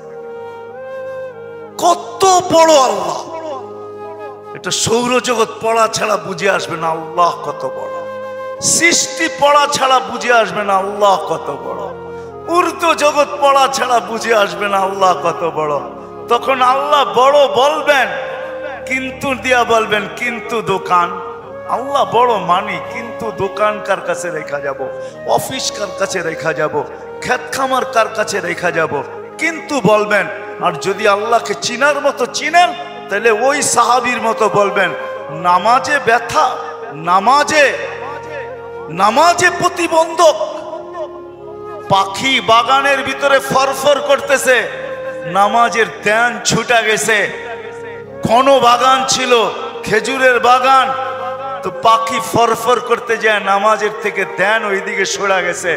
Speaker 1: কত বড় আল্লাহ। এটা সৌরজগৎ পড়া ছাড়া বুঝে আসবে না আল্লাহ কত বড়। সৃষ্টি পড়া ছাড়া বুঝে আসবে না আল্লাহ কত বড়। উর্দু জগৎ পড়া ছাড়া বুঝে আসবে না আল্লাহ কত বড়। তখন আল্লাহ বড় বলবেন, কিন্তু দিয়া বলবেন, কিন্তু দোকান। আল্লাহ বড় মানি, কিন্তু দোকান কার কাছে রেখা যাব, অফিস কার কাছে রেখা যাব, ক্ষেত খামার কার কাছে রেখা যাব, কিন্তু বলবেন। আর যদি আল্লাহকে চিনার মতো চিনেন, তাহলে ওই সাহাবীর মতো বলবেন, নামাজে ব্যথা, নামাজে প্রতিবন্ধক। পাখি বাগানের ভিতরে ফরফর করতেছে, নামাজের ধ্যান ছুটা গেছে। ঘন বাগান ছিল, খেজুরের বাগান, তো পাখি ফরফর করতে যায়, নামাজের থেকে ধ্যান ওইদিকে সরা গেছে।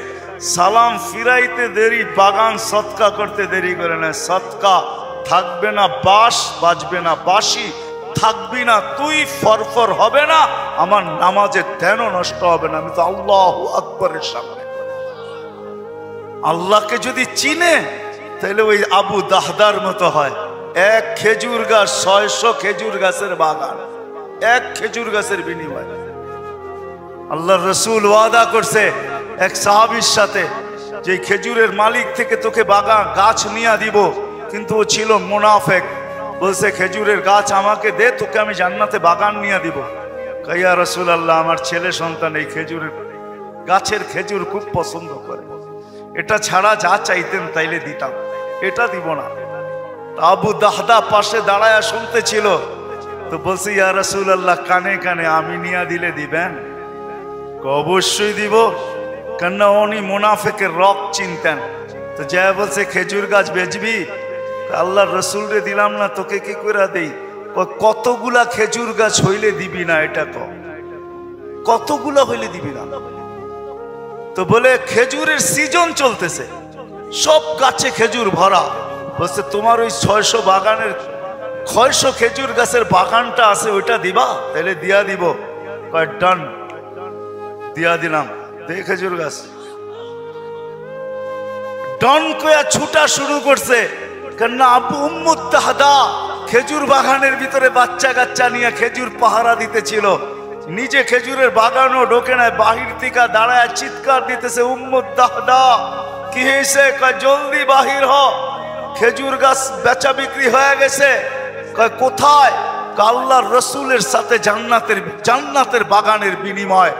Speaker 1: সালাম ফিরাইতে দেরি, বাগান সৎকা করতে দেরি করে না। সৎকা থাকবে না বাস, বাজবে না বাঁশি, থাকবি না তুই, ফরফর হবে না, আমার নামাজের ধ্যানও নষ্ট হবে না। আমি তো আল্লাহু আকবরের সামনে। আল্লাহকে যদি চিনে, তাহলে ওই আবু দাহদার মতো হয়। এক খেজুর গাছ, 600 খেজুর গাছের বাগান, এক খেজুর গাছের বিনিময়ে। আল্লাহর রাসূল ওয়াদা করছে এক সাহাবীর সাথে, যে খেজুরের মালিক থেকে তোকে বাগান গাছ নিয়ে দিব, কিন্তু ও ছিল মুনাফেক। বলছে, খেজুরের গাছ আমাকে দে, তোকে আমি জান্নাতে বাগান নিয়ে দিব। ইয়া রাসূলুল্লাহ, আমার ছেলে সন্তান এই খেজুরের গাছের খেজুর খুব পছন্দ করে, এটা ছাড়া যা চাইতেন তাইলে দিতাম, এটা দিব না। আবু দাহদা পাশে দাঁড়ায় শুনতেছিল, তো বলছে, ইয়া রাসূলুল্লাহ, কানে কানে আমি নিয়ে দিলে দিবেন? অবশ্যই দিব, কেননা উনি মুনাফিকের রক চিনতেন। তো যা বলছে, খেজুর গাছ বেচবি? আল্লাহর রাসূল রে দিলাম না, তোকে কি করে দেই? কতগুলা খেজুর গাছ হইলে দিবি না, এটা কতগুলা হইলে দিবি না? তো বলে, খেজুরের সিজন চলতেছে, সব গাছে খেজুর ভরা। বলছে, তোমার ওই 600 বাগানের 600 খেজুর গাছের বাগানটা আছে, ওইটা দিবা? তাহলে দিয়া দিব। কয় ডান, দিয়া দিলাম, দে খেজুর গাছ। ডন কয়া ছুটা শুরু করছে, কেননা আবু উম্মু দাহদা খেজুর বাগানের ভিতরে বাচ্চা কাচ্চা নিয়ে খেজুর পাহারা দিতেছিল। নিজে খেজুরের বাগানও ঢোকে নাই, বাহির থেকে দাঁড়ায় চিৎকার দিতেছে, উম্মু দাহদা কি হয়েছে? কয় জলদি বাহির হ, খেজুর গাছ বেচা বিক্রি হয়ে গেছে। কয় কোথায়? আল্লাহর রাসূলের সাথে জান্নাতের বাগানের বিনিময়।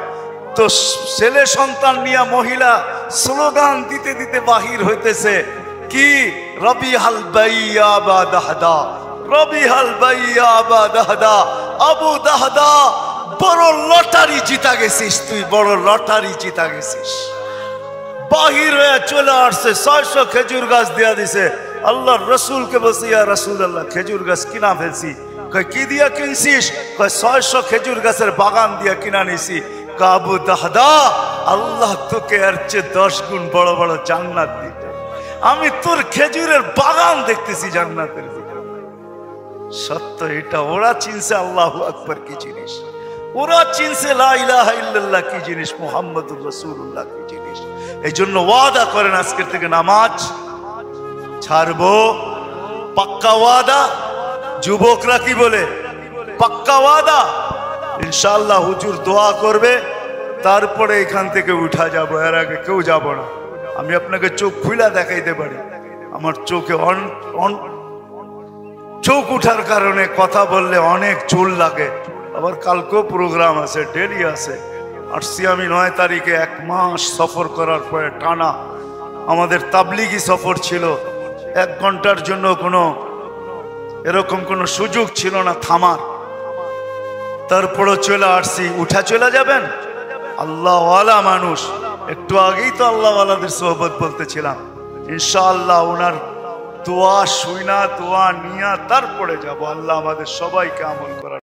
Speaker 1: তো ছেলে সন্তান নিয়ে মহিলা স্লোগান দিতে দিতে বাহির হইতেছে, কি? রবিহাল বাইয়া বা দাহদা, রবিহাল বাইয়া বা দাহদা। আবু দাহদা, বড় লটারি জিতা গেছিস তুই, বড় লটারি জিতা গেছিস। বাহির হয়ে চলে আসছে, 600 খেজুর গাছ দিয়া দিছে। আল্লাহর রাসূলকে বলছে, ইয়া রাসূলুল্লাহ, খেজুর গাছ কিনা ফেলছি। কয় কি দিয়া কিনছিস? কয় 600 খেজুর গাছের বাগান দিয়া কিনা নিছি। আবু দাহদা, আল্লাহ তোকে এর চেয়ে 10 গুণ বড় বড় জান্নাত দিতে, আমি তোর খেজুরের বাগান দেখতেছি জান্নাতের ভিতরে। সত্য এটা। ওরা চিনছে আল্লাহু আকবার কি জিনিস, ওরা চিনছে লা ইলাহা ইল্লাল্লাহ কি জিনিস, মুহাম্মাদুর রাসূলুল্লাহ কি জিনিস। এই জন্য ওয়াদা করেন আজকের থেকে নামাজ ছাড়বো, পাক্কা ওয়াদা। যুবকরা কি বলে? পাক্কা ওয়াদা, ইনশাআল্লাহ হুজুর দোয়া করবে, তারপরে এখান থেকে উঠা যাবো, এর আগে কেউ যাব না। আমি আপনাকে চোখ খুলে দেখাইতে পারি, আমার চোখে চোখ উঠার কারণে কথা বললে অনেক চুল লাগে। আবার কালকেও প্রোগ্রাম আছে, ডেলি আছে। আসছি আমি 9 তারিখে, 1 মাস সফর করার পরে টানা আমাদের তাবলিগি সফর ছিল। 1 ঘন্টার জন্য এরকম কোনো সুযোগ ছিল না থামার, তারপরও চলে আসছি। উঠা চলে যাবেন? আল্লাহওয়ালা মানুষ, একটু আগেই তো আল্লাহওয়ালাদের সোহবত বলতেছিলাম। ইনশাআল্লাহ ওনার দোয়া শুইনা, দোয়া নিয়া তারপরে যাব। আল্লাহ আমাদের সবাইকে আমল করার